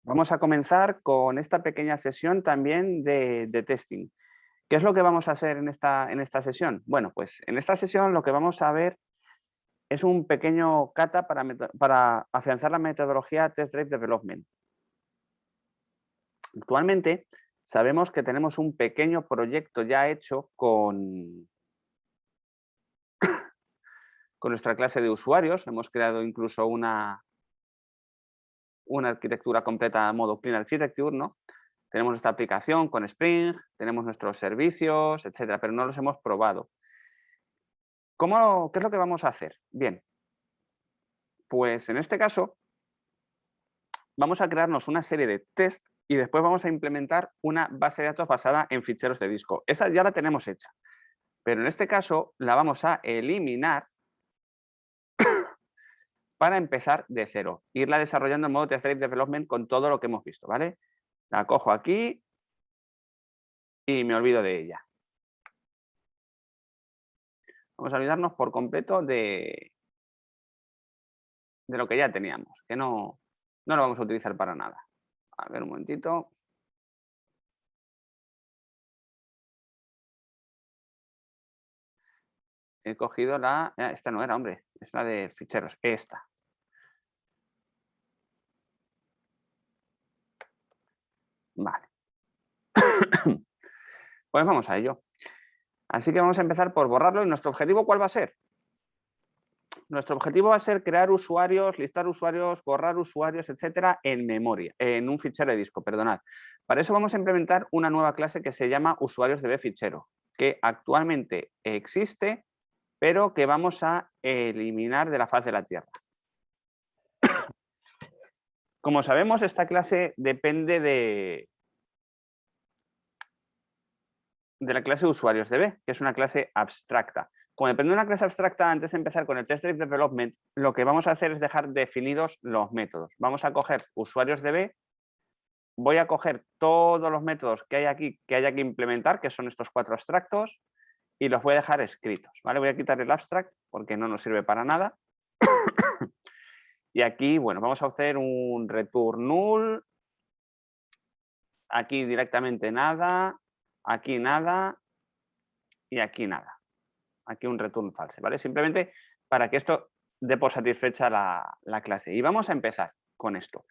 Vamos a comenzar con esta pequeña sesión también de testing. ¿Qué es lo que vamos a hacer en esta sesión? Bueno, pues en esta sesión lo que vamos a ver es un pequeño kata para afianzar la metodología Test Drive Development. Actualmente sabemos que tenemos un pequeño proyecto ya hecho con nuestra clase de usuarios. Hemos creado incluso una arquitectura completa a modo Clean Architecture, ¿no? Tenemos esta aplicación con Spring, tenemos nuestros servicios, etcétera, pero no los hemos probado. ¿Qué es lo que vamos a hacer? Bien, pues en este caso vamos a crearnos una serie de test y después vamos a implementar una base de datos basada en ficheros de disco. Esa ya la tenemos hecha, pero en este caso la vamos a eliminar para empezar de cero, irla desarrollando en modo Test Drive Development con todo lo que hemos visto, ¿vale? La cojo aquí y me olvido de ella. Vamos a olvidarnos por completo de lo que ya teníamos, que no lo vamos a utilizar para nada. A ver, un momentito. He cogido esta no era, hombre, es la de ficheros, esta. Vale. Pues vamos a ello. Así que vamos a empezar por borrarlo. ¿Y nuestro objetivo cuál va a ser? Nuestro objetivo va a ser crear usuarios, listar usuarios, borrar usuarios, etcétera, en memoria, en un fichero de disco, perdonad. Para eso vamos a implementar una nueva clase que se llama usuarios de fichero, que actualmente existe, pero que vamos a eliminar de la faz de la Tierra. Como sabemos, esta clase depende de la clase de usuarios DB, que es una clase abstracta. Como depende de una clase abstracta, antes de empezar con el Test Drive Development, lo que vamos a hacer es dejar definidos los métodos. Vamos a coger usuarios DB, voy a coger todos los métodos que hay aquí que haya que implementar, que son estos 4 abstractos, y los voy a dejar escritos. ¿Vale? Voy a quitar el abstract porque no nos sirve para nada. Y aquí, bueno, vamos a hacer un return null. Aquí directamente nada, aquí nada y aquí nada. Aquí un return false, ¿vale? Simplemente para que esto dé por satisfecha la clase. Y vamos a empezar con esto.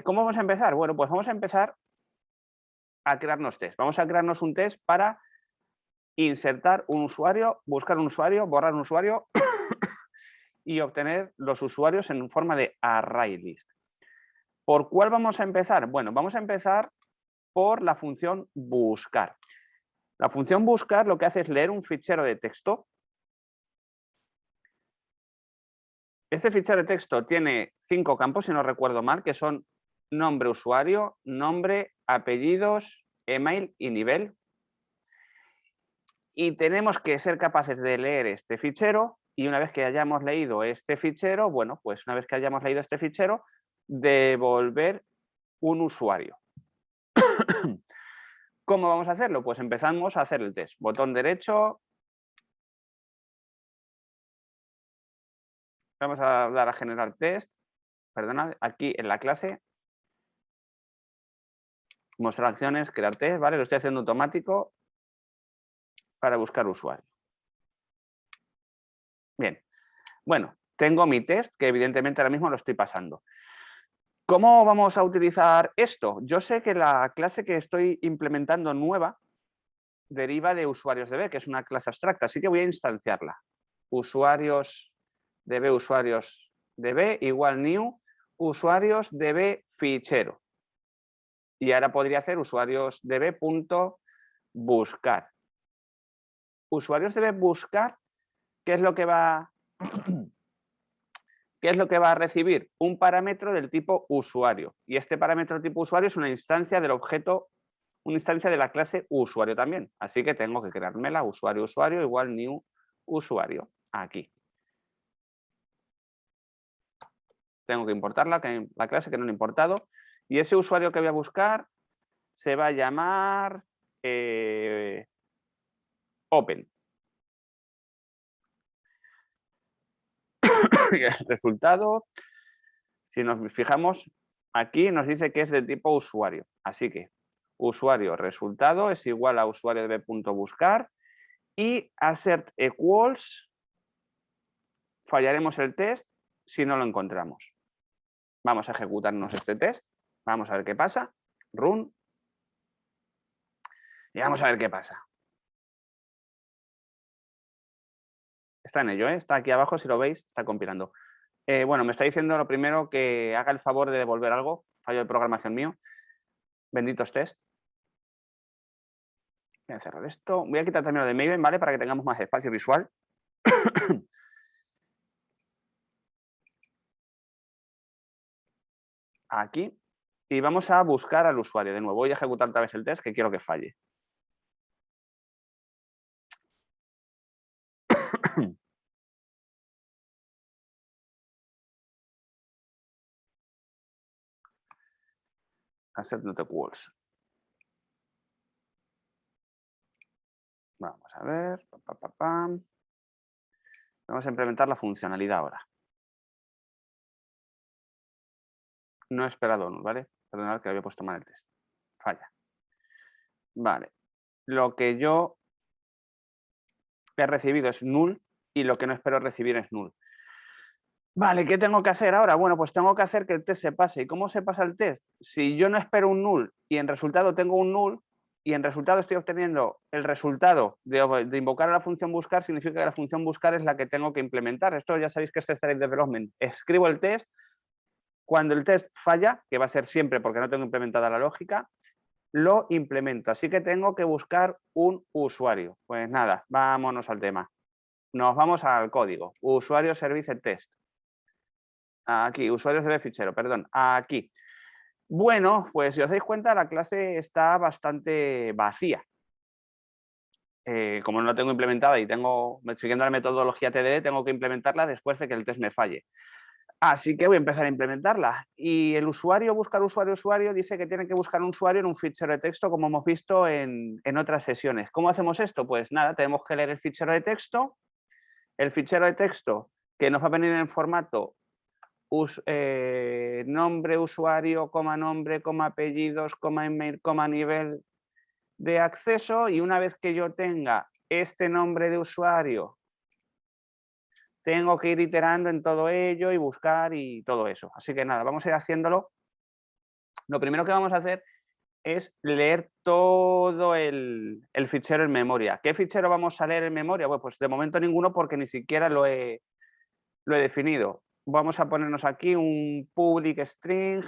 ¿Cómo vamos a empezar? Bueno, pues vamos a empezar a crearnos test. Vamos a crearnos un test para insertar un usuario, buscar un usuario, borrar un usuario y obtener los usuarios en forma de array list. ¿Por cuál vamos a empezar? Bueno, vamos a empezar por la función buscar. La función buscar lo que hace es leer un fichero de texto. Este fichero de texto tiene 5 campos, si no recuerdo mal, que son nombre usuario, nombre, apellidos, email y nivel. Y tenemos que ser capaces de leer este fichero y una vez que hayamos leído este fichero, bueno, pues una vez que hayamos leído este fichero, devolver un usuario. ¿Cómo vamos a hacerlo? Pues empezamos a hacer el test. Botón derecho. Vamos a dar a generar test. Perdona, aquí en la clase. Mostrar acciones, crear test, ¿vale? Lo estoy haciendo automático para buscar usuario. Bien. Bueno, tengo mi test que evidentemente ahora mismo lo estoy pasando. ¿Cómo vamos a utilizar esto? Yo sé que la clase que estoy implementando nueva deriva de usuarios DB, que es una clase abstracta, así que voy a instanciarla. Usuarios DB igual new usuarios DB fichero. Y ahora podría hacer usuarios DB.buscar. Usuarios DB buscar, ¿qué es lo que va ¿qué es lo que va a recibir? Un parámetro del tipo usuario. Y este parámetro tipo usuario es una instancia del objeto, una instancia de la clase usuario también. Así que tengo que creármela usuario igual new usuario. Aquí. Tengo que importar la clase que no he importado. Y ese usuario que voy a buscar se va a llamar open. Y el resultado, si nos fijamos, aquí nos dice que es de tipo usuario. Así que usuario resultado es igual a usuario de b.buscar y assert equals, fallaremos el test si no lo encontramos. Vamos a ejecutarnos este test, vamos a ver qué pasa, run, y vamos a ver qué pasa. Está en ello, ¿eh? Está aquí abajo, si lo veis, está compilando. Bueno, me está diciendo lo primero que haga el favor de devolver algo, fallo de programación mío. Benditos test. Voy a cerrar esto. Voy a quitar también lo de Maven, ¿vale? Para que tengamos más espacio visual. Aquí. Y vamos a buscar al usuario de nuevo. Voy a ejecutar otra vez el test que quiero que falle. Assert not equals. Vamos a ver. Vamos a implementar la funcionalidad ahora. No he esperado null, ¿vale? Perdonad que había puesto mal el test. Falla. Vale. Lo que yo he recibido es null y lo que no espero recibir es null. Vale, ¿qué tengo que hacer ahora? Bueno, pues tengo que hacer que el test se pase. ¿Y cómo se pasa el test? Si yo no espero un null y en resultado tengo un null y en resultado estoy obteniendo el resultado de invocar a la función buscar, significa que la función buscar es la que tengo que implementar. Esto ya sabéis que es State Development. Escribo el test. Cuando el test falla, que va a ser siempre porque no tengo implementada la lógica, lo implemento. Así que tengo que buscar un usuario. Pues nada, vámonos al tema. Nos vamos al código. Usuario service test. Aquí, usuarios de fichero, perdón. Aquí. Bueno, pues si os dais cuenta, la clase está bastante vacía. Como no la tengo implementada y tengo, siguiendo la metodología TDD, tengo que implementarla después de que el test me falle. Así que voy a empezar a implementarla. Y el usuario, buscar usuario, dice que tiene que buscar un usuario en un fichero de texto, como hemos visto en otras sesiones. ¿Cómo hacemos esto? Pues nada, tenemos que leer el fichero de texto. El fichero de texto que nos va a venir en formato nombre, usuario, nombre, apellidos, email, nivel de acceso. Y una vez que yo tenga este nombre de usuario, tengo que ir iterando en todo ello y buscar y todo eso. Así que nada, vamos a ir haciéndolo. Lo primero que vamos a hacer es leer todo el fichero en memoria. ¿Qué fichero vamos a leer en memoria? Bueno, pues de momento ninguno porque ni siquiera lo he definido. Vamos a ponernos aquí un public string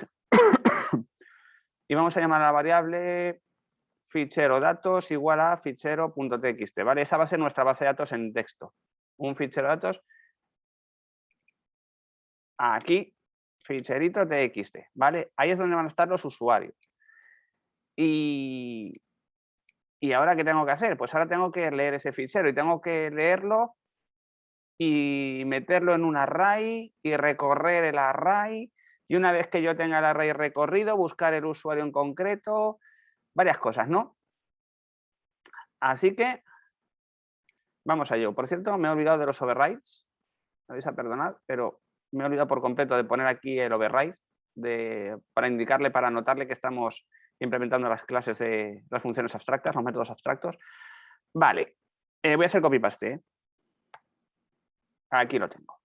y vamos a llamar a la variable fichero datos igual a fichero.txt, ¿vale? Esa va a ser nuestra base de datos en texto. Un fichero de datos aquí, ficherito txt, ¿vale? Ahí es donde van a estar los usuarios. Y ahora, ¿qué tengo que hacer? Pues ahora tengo que leer ese fichero y tengo que leerlo y meterlo en un array y recorrer el array. Y una vez que yo tenga el array recorrido, buscar el usuario en concreto, varias cosas, ¿no? Así que vamos a ello. Por cierto, me he olvidado de los overrides. Me vais a perdonar, pero me he olvidado por completo de poner aquí el override para indicarle, para anotarle que estamos implementando las clases de las funciones abstractas, los métodos abstractos. Vale, voy a hacer copy-paste. Aquí lo tengo.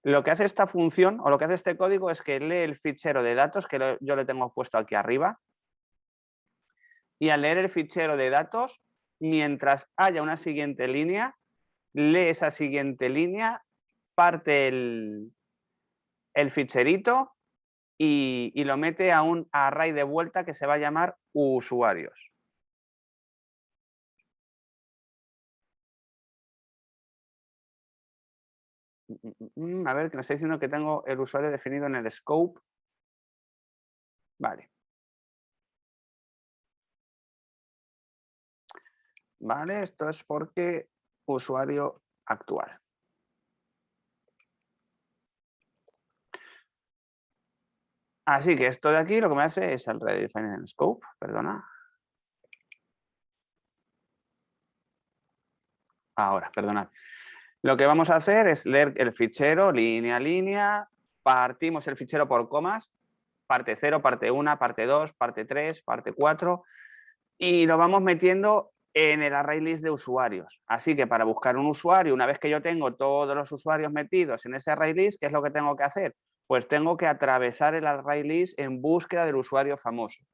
Lo que hace esta función o lo que hace este código es que lee el fichero de datos que yo le tengo puesto aquí arriba y al leer el fichero de datos, mientras haya una siguiente línea, lee esa siguiente línea, parte el ficherito y lo mete a un array de vuelta que se va a llamar usuarios. A ver, que me está diciendo que tengo el usuario definido en el scope. Vale. Vale, esto es porque usuario actual. Así que esto de aquí lo que me hace es el redefine en scope, perdona. Ahora, perdonad. Lo que vamos a hacer es leer el fichero línea a línea, partimos el fichero por comas, parte 0, parte 1, parte 2, parte 3, parte 4, y lo vamos metiendo en el array list de usuarios. Así que para buscar un usuario, una vez que yo tengo todos los usuarios metidos en ese array list, ¿qué es lo que tengo que hacer? Pues tengo que atravesar el array list en búsqueda del usuario famoso.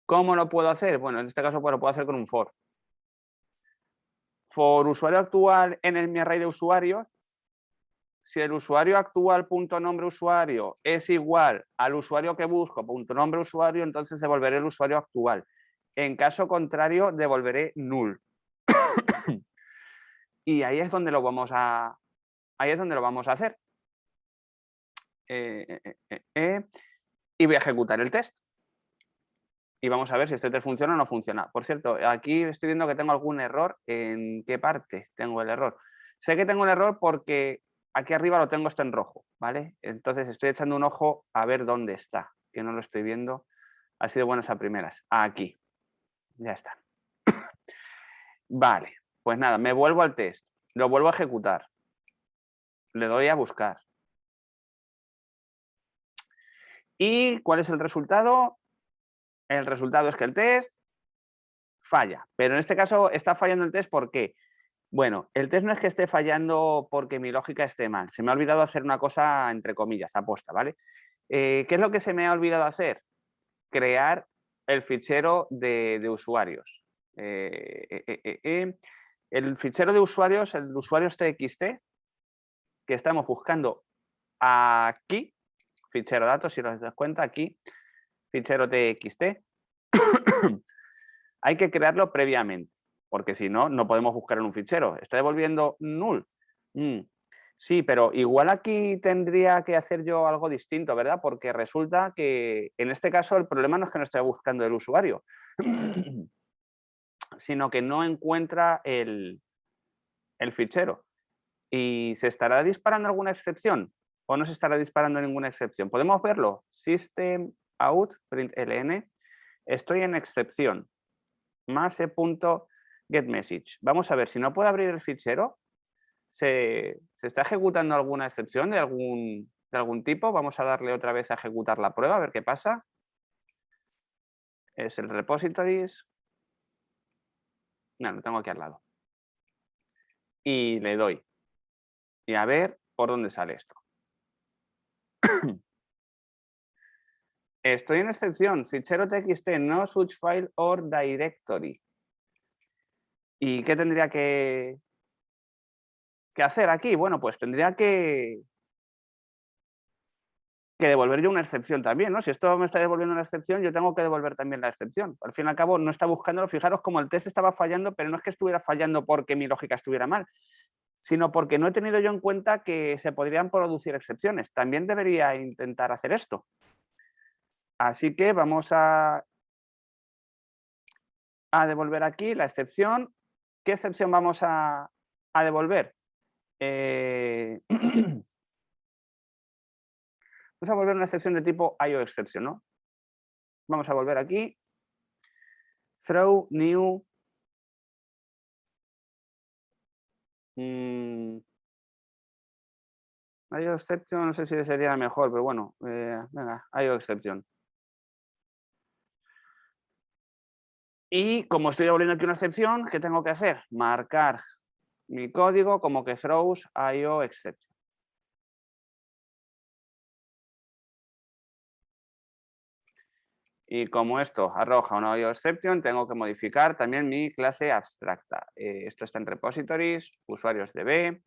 ¿Cómo lo puedo hacer? Bueno, en este caso pues, lo puedo hacer con un for. For usuario actual en mi array de usuarios, si el usuario actual punto nombre usuario es igual al usuario que busco punto nombre usuario, entonces devolveré el usuario actual. En caso contrario, devolveré null. Y ahí es donde lo vamos a hacer. Y voy a ejecutar el test. Y vamos a ver si este test funciona o no funciona. Por cierto, aquí estoy viendo que tengo algún error. ¿En qué parte tengo el error? Sé que tengo el error porque aquí arriba lo tengo esto en rojo, ¿vale? Entonces estoy echando un ojo a ver dónde está, que no lo estoy viendo. Ha sido buenas a primeras. Aquí. Ya está. Vale, pues nada, me vuelvo al test. Lo vuelvo a ejecutar. Le doy a buscar. ¿Y cuál es el resultado? El resultado es que el test falla. Pero en este caso está fallando el test, ¿por qué? Bueno, el test no es que esté fallando porque mi lógica esté mal. Se me ha olvidado hacer una cosa, entre comillas, aposta, ¿vale? ¿Qué es lo que se me ha olvidado hacer? Crear el fichero de usuarios. El fichero de usuarios, el usuarios txt, que estamos buscando aquí, fichero datos, si os das cuenta, aquí, fichero txt, hay que crearlo previamente, porque si no, no podemos buscar en un fichero. ¿Está devolviendo null? Sí, pero igual aquí tendría que hacer yo algo distinto, ¿verdad? Porque resulta que en este caso el problema no es que no esté buscando el usuario, sino que no encuentra el fichero. ¿Y se estará disparando alguna excepción? ¿O no se estará disparando ninguna excepción? ¿Podemos verlo? System out println. Estoy en excepción. Masse.getMessage. Vamos a ver, si no puedo abrir el fichero, ¿se está ejecutando alguna excepción de algún tipo? Vamos a darle otra vez a ejecutar la prueba, a ver qué pasa. Es el repositories. No, lo tengo aquí al lado. Y le doy. Y a ver por dónde sale esto. Estoy en excepción, fichero txt, no such file or directory. ¿Y qué tendría que hacer aquí? Bueno, pues tendría que devolver yo una excepción también, ¿no? Si esto me está devolviendo una excepción, yo tengo que devolver también la excepción. Al fin y al cabo, no está buscándolo. Fijaros como el test estaba fallando, pero no es que estuviera fallando porque mi lógica estuviera mal, sino porque no he tenido yo en cuenta que se podrían producir excepciones. También debería intentar hacer esto. Así que vamos a devolver aquí la excepción. ¿Qué excepción vamos a devolver? Vamos a volver una excepción de tipo IOException, ¿no? Vamos a volver aquí. Throw new. IOException, no sé si sería mejor, pero bueno, venga, IOException. Y como estoy devolviendo aquí una excepción, ¿qué tengo que hacer? Marcar mi código como que throws IOException. Y como esto arroja una IOException, tengo que modificar también mi clase abstracta. Esto está en repositories, usuarios DB.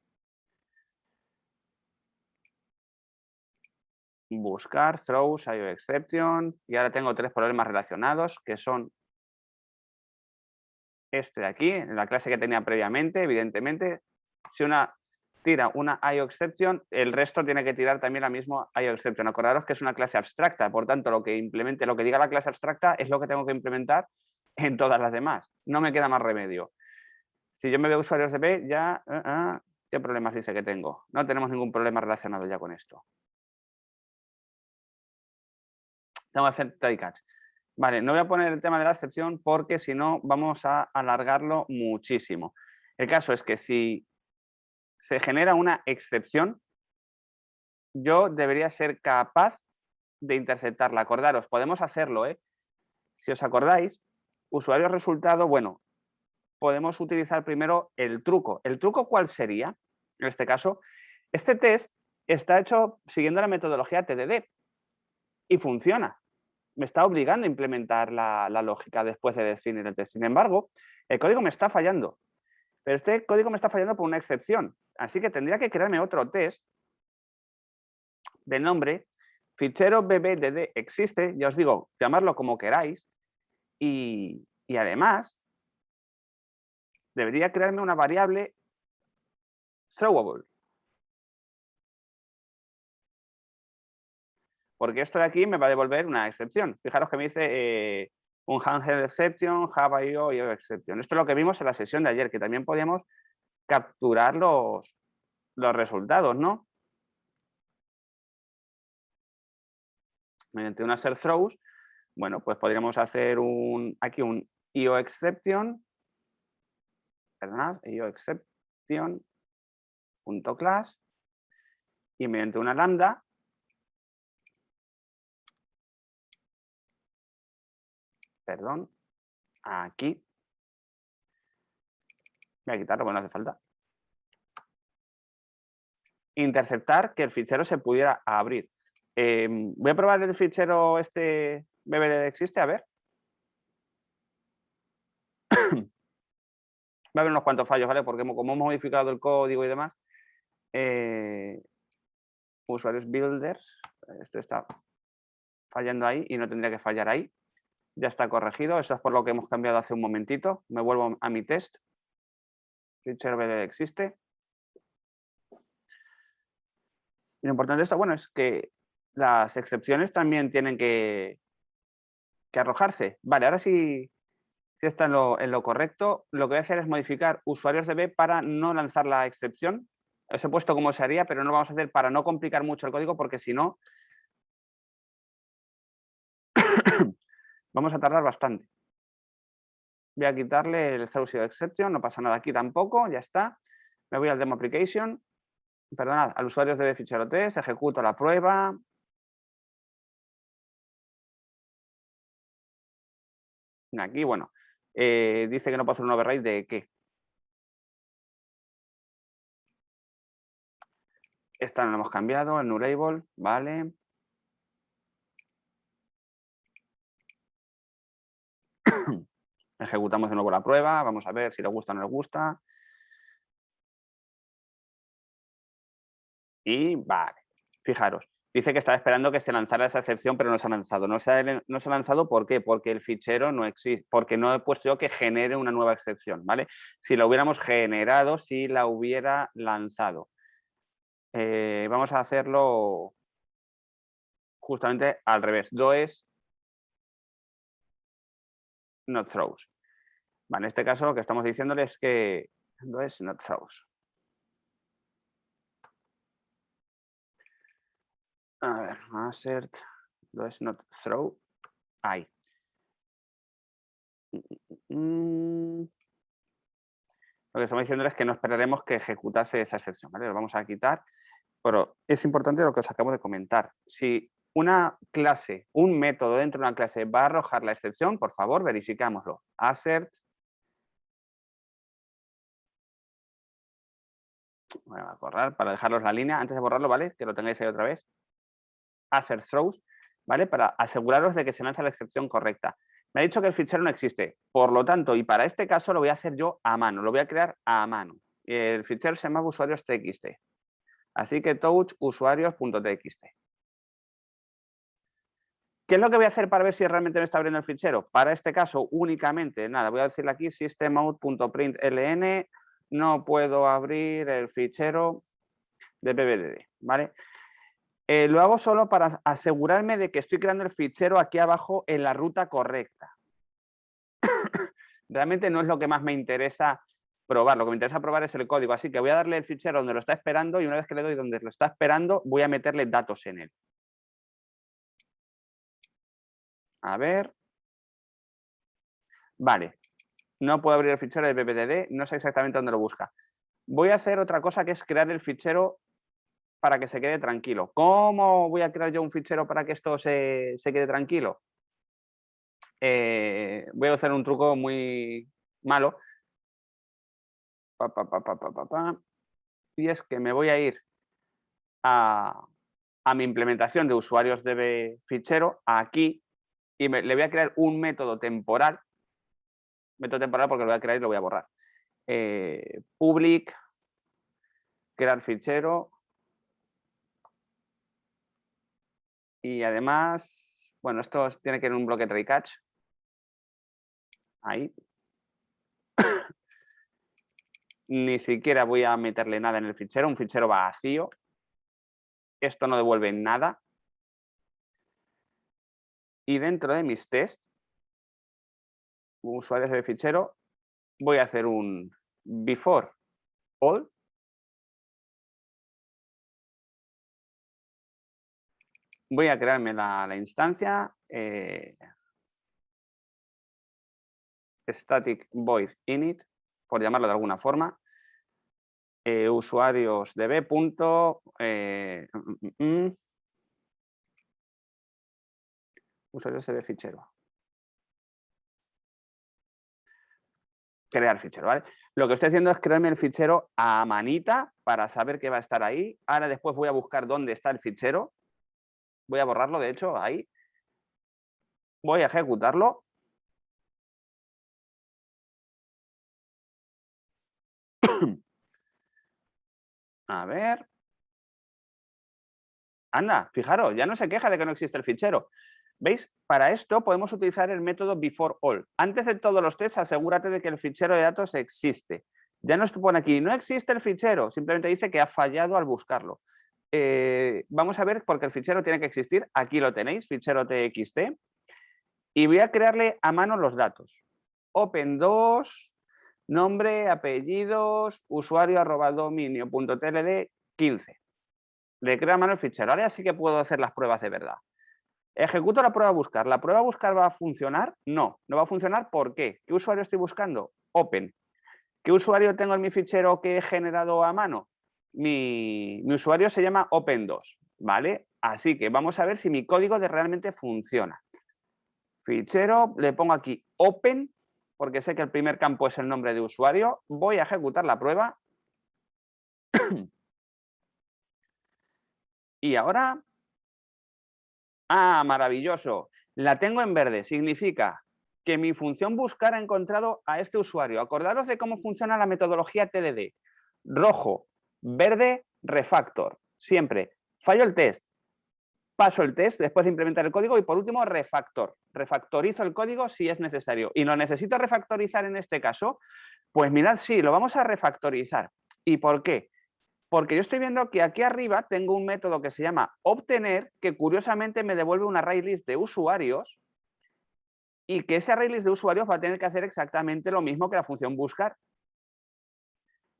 Buscar throws IOException. Y ahora tengo 3 problemas relacionados, que son este de aquí, en la clase que tenía previamente, evidentemente. Si una tira una IOException, el resto tiene que tirar también la misma IOException. Acordaros que es una clase abstracta, por tanto, lo que diga la clase abstracta es lo que tengo que implementar en todas las demás. No me queda más remedio. Si yo me veo usuarios de B, ya, ¿qué problemas dice que tengo? No tenemos ningún problema relacionado ya con esto. Tengo que hacer try catch. Vale, no voy a poner el tema de la excepción porque si no vamos a alargarlo muchísimo. El caso es que si se genera una excepción, yo debería ser capaz de interceptarla. Acordaros, podemos hacerlo, ¿eh? Si os acordáis, usuario resultado, bueno, podemos utilizar primero el truco. ¿El truco cuál sería? En este caso, este test está hecho siguiendo la metodología TDD y funciona. Me está obligando a implementar la lógica después de definir el test. Sin embargo, el código me está fallando. Pero este código me está fallando por una excepción. Así que tendría que crearme otro test de nombre fichero bbdd existe, ya os digo, llamarlo como queráis, y además debería crearme una variable throwable. Porque esto de aquí me va a devolver una excepción. Fijaros que me dice un handle exception, Java IO exception. Esto es lo que vimos en la sesión de ayer, que también podíamos capturar los resultados, ¿no? Mediante un assert throws, bueno, pues podríamos hacer aquí un IO exception, perdonad, IO exception .class y mediante una lambda perdón, aquí voy a quitarlo, bueno, no hace falta, interceptar que el fichero se pudiera abrir. Voy a probar el fichero este bbd existe, a ver. Va a haber unos cuantos fallos, ¿vale? Porque como hemos modificado el código y demás, usuarios builders, esto está fallando ahí y no tendría que fallar ahí. Ya está corregido, eso es por lo que hemos cambiado hace un momentito. Me vuelvo a mi test. Fichero bbd existe. Y lo importante de esto, bueno, es que las excepciones también tienen que arrojarse. Vale, ahora sí, está en lo correcto. Lo que voy a hacer es modificar usuarios DB para no lanzar la excepción. Os he puesto cómo se haría, pero no lo vamos a hacer para no complicar mucho el código, porque si no, vamos a tardar bastante. Voy a quitarle el throws exception, no pasa nada aquí tampoco, ya está. Me voy al demo application, perdonad, al usuario DB fichero test, ejecuto la prueba. Aquí, bueno, dice que no puedo hacer un override de qué. Esta no la hemos cambiado, el nullable, vale. Ejecutamos de nuevo la prueba, vamos a ver si le gusta o no le gusta. Y vale, fijaros, dice que estaba esperando que se lanzara esa excepción, pero no se ha lanzado. No se ha lanzado, ¿por qué? Porque el fichero no existe, porque no he puesto yo que genere una nueva excepción, ¿vale? Si la hubiéramos generado, si la hubiera lanzado. Vamos a hacerlo justamente al revés. Does not throws. Vale, en este caso lo que estamos diciéndole es que does not throws. A ver, assert does not throw. Ahí. Lo que estamos diciendo es que no esperaremos que ejecutase esa excepción, ¿vale? Lo vamos a quitar, pero es importante lo que os acabo de comentar. Si una clase, un método dentro de una clase va a arrojar la excepción, por favor, verificámoslo. Assert. Voy a borrar para dejaros la línea. Antes de borrarlo, ¿vale? Que lo tengáis ahí otra vez. Assert throws, ¿vale? Para aseguraros de que se lanza la excepción correcta. Me ha dicho que el fichero no existe. Por lo tanto, y para este caso lo voy a hacer yo a mano. Lo voy a crear a mano. El fichero se llama usuarios.txt. Así que touch usuarios.txt. ¿Qué es lo que voy a hacer para ver si realmente me está abriendo el fichero? Para este caso, únicamente, nada, voy a decirle aquí systemout.println, no puedo abrir el fichero de bbdd, ¿vale? Lo hago solo para asegurarme de que estoy creando el fichero aquí abajo en la ruta correcta. Realmente no es lo que más me interesa probar, lo que me interesa probar es el código, así que voy a darle el fichero donde lo está esperando y una vez que le doy donde lo está esperando, voy a meterle datos en él. A ver. Vale, no puedo abrir el fichero de bbdd, no sé exactamente dónde lo busca. Voy a hacer otra cosa que es crear el fichero para que se quede tranquilo. ¿Cómo voy a crear yo un fichero para que esto se quede tranquilo? Voy a hacer un truco muy malo. Y es que me voy a ir a mi implementación de usuarios de fichero, aquí, y le voy a crear un método temporal porque lo voy a crear y lo voy a borrar. Public, crear fichero, y además, bueno, esto tiene que ir en un bloque try catch. Ahí. Ni siquiera voy a meterle nada en el fichero, un fichero vacío. Esto no devuelve nada. Y dentro de mis tests, usuarios de fichero, voy a hacer un before all. Voy a crearme la instancia static void init, por llamarlo de alguna forma. Usuarios db. Usuarios de fichero. Crear fichero, ¿vale? Lo que estoy haciendo es crearme el fichero a manita para saber que va a estar ahí. Ahora después voy a buscar dónde está el fichero. Voy a borrarlo, de hecho, ahí. Voy a ejecutarlo. A ver. Anda, fijaros, ya no se queja de que no existe el fichero. ¿Veis? Para esto podemos utilizar el método before all. Antes de todos los tests, asegúrate de que el fichero de datos existe. Ya nos pone aquí, no existe el fichero, simplemente dice que ha fallado al buscarlo. Vamos a ver, porque el fichero tiene que existir. Aquí lo tenéis, fichero txt. Y voy a crearle a mano los datos. Open2, nombre, apellidos, usuario @dominio.tld 15. Le creo a mano el fichero. Ahora sí que puedo hacer las pruebas de verdad. Ejecuto la prueba buscar. ¿La prueba buscar va a funcionar? No, no va a funcionar. ¿Por qué? ¿Qué usuario estoy buscando? Open. ¿Qué usuario tengo en mi fichero que he generado a mano? Mi usuario se llama Open2, ¿vale? Así que vamos a ver si mi código realmente funciona. Fichero, le pongo aquí Open, porque sé que el primer campo es el nombre de usuario. Voy a ejecutar la prueba. Y ahora... ¡Ah, maravilloso! La tengo en verde. Significa que mi función buscar ha encontrado a este usuario. Acordaros de cómo funciona la metodología TDD. Rojo, verde, refactor. Siempre. Fallo el test. Paso el test después de implementar el código y por último refactor. Refactorizo el código si es necesario. ¿Y lo necesito refactorizar en este caso? Pues mirad, sí, lo vamos a refactorizar. ¿Y por qué? Porque yo estoy viendo que aquí arriba tengo un método que se llama obtener, que curiosamente me devuelve un array list de usuarios y que ese array list de usuarios va a tener que hacer exactamente lo mismo que la función buscar.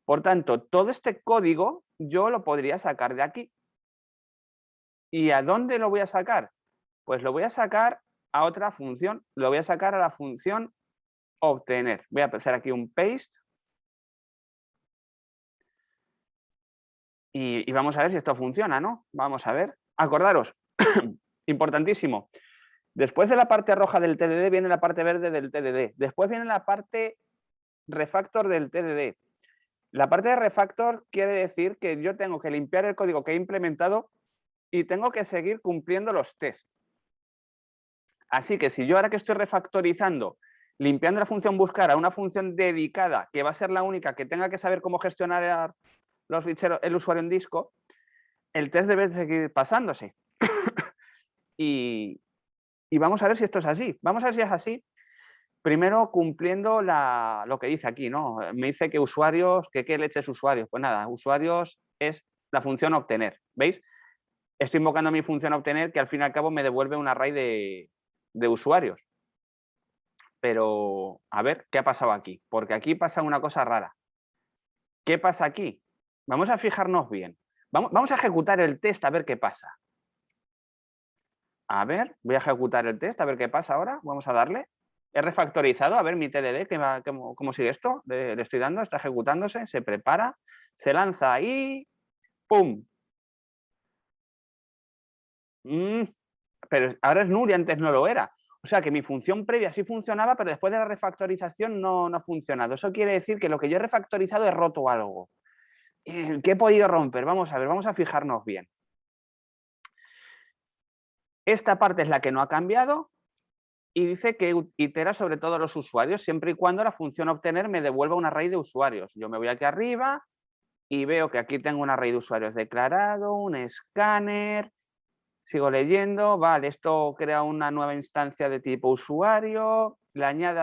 Por tanto, todo este código yo lo podría sacar de aquí. ¿Y a dónde lo voy a sacar? Pues lo voy a sacar a otra función. Lo voy a sacar a la función obtener. Voy a hacer aquí un paste. Y vamos a ver si esto funciona, ¿no? Vamos a ver. Acordaros, importantísimo. Después de la parte roja del TDD viene la parte verde del TDD. Después viene la parte refactor del TDD. La parte de refactor quiere decir que yo tengo que limpiar el código que he implementado y tengo que seguir cumpliendo los tests. Así que si yo ahora que estoy refactorizando, limpiando la función buscar a una función dedicada, que va a ser la única que tenga que saber cómo gestionar los ficheros, el usuario en disco, el test debe seguir pasándose. y vamos a ver si esto es así. Vamos a ver si es así. Primero cumpliendo lo que dice aquí, ¿no? Me dice que usuarios, que qué leches usuarios. Pues nada, usuarios es la función obtener, ¿veis? Estoy invocando mi función obtener que al fin y al cabo me devuelve un array de usuarios. Pero a ver qué ha pasado aquí, porque aquí pasa una cosa rara. ¿Qué pasa aquí? Vamos a fijarnos bien. Vamos a ejecutar el test a ver qué pasa. A ver, voy a ejecutar el test a ver qué pasa ahora. Vamos a darle. He refactorizado, a ver mi TDD, ¿cómo sigue esto? Le estoy dando, está ejecutándose, se prepara, se lanza ahí, ¡pum! Pero ahora es null y antes no lo era. O sea que mi función previa sí funcionaba, pero después de la refactorización no ha funcionado. Eso quiere decir que lo que yo he refactorizado he roto algo. ¿Qué he podido romper? Vamos a ver, vamos a fijarnos bien. Esta parte es la que no ha cambiado y dice que itera sobre todos los usuarios siempre y cuando la función obtener me devuelva un array de usuarios. Yo me voy aquí arriba y veo que aquí tengo un array de usuarios declarado, un escáner. Sigo leyendo, vale, esto crea una nueva instancia de tipo usuario, le añade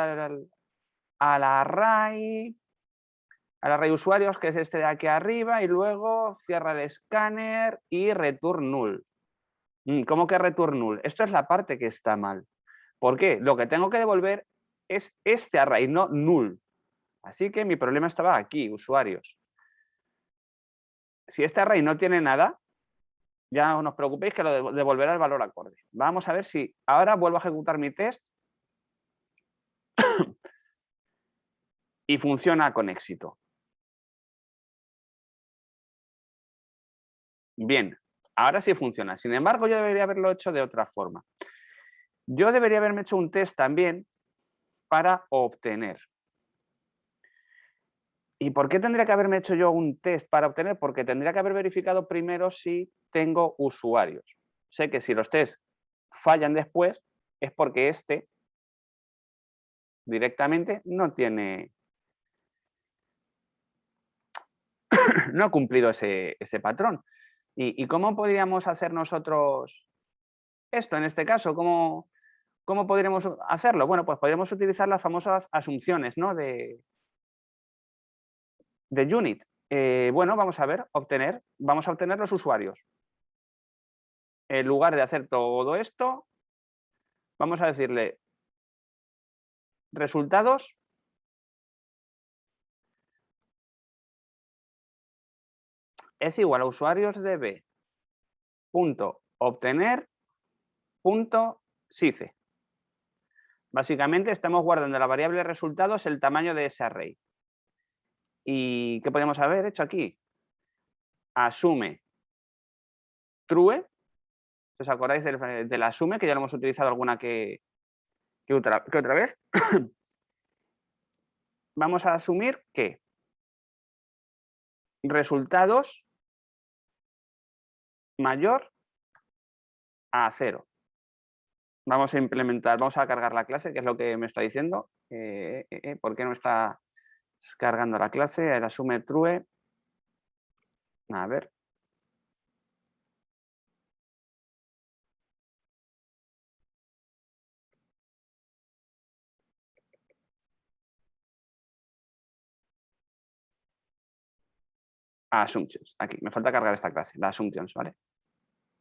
al array usuarios, que es este de aquí arriba, y luego cierra el escáner y return null. ¿Cómo que return null? Esto es la parte que está mal. ¿Por qué? Lo que tengo que devolver es este array, no null. Así que mi problema estaba aquí, usuarios. Si este array no tiene nada, ya no os preocupéis que lo devolverá el valor acorde. Vamos a ver si ahora vuelvo a ejecutar mi test y funciona con éxito. Bien, ahora sí funciona. Sin embargo, yo debería haberlo hecho de otra forma. Yo debería haberme hecho un test también para obtener. ¿Y por qué tendría que haberme hecho yo un test para obtener? Porque tendría que haber verificado primero si tengo usuarios. Sé que si los tests fallan después es porque este directamente no ha cumplido ese patrón. ¿Y cómo podríamos hacer nosotros esto en este caso? ¿Cómo podríamos hacerlo? Bueno, pues podríamos utilizar las famosas asunciones, ¿no? de unit. Bueno, vamos a ver, vamos a obtener los usuarios. En lugar de hacer todo esto, vamos a decirle resultados es igual a usuarios de b punto obtener punto size. Básicamente estamos guardando la variable resultados el tamaño de ese array. ¿Y qué podemos haber hecho aquí? Asume true. ¿Os acordáis del asume, que ya lo hemos utilizado alguna que otra vez? Vamos a asumir que resultados mayor a 0. Vamos a implementar, vamos a cargar la clase, que es lo que me está diciendo. ¿Por qué no está cargando la clase? El asume true. A ver. Assumptions. Aquí, me falta cargar esta clase, la assumptions, ¿vale?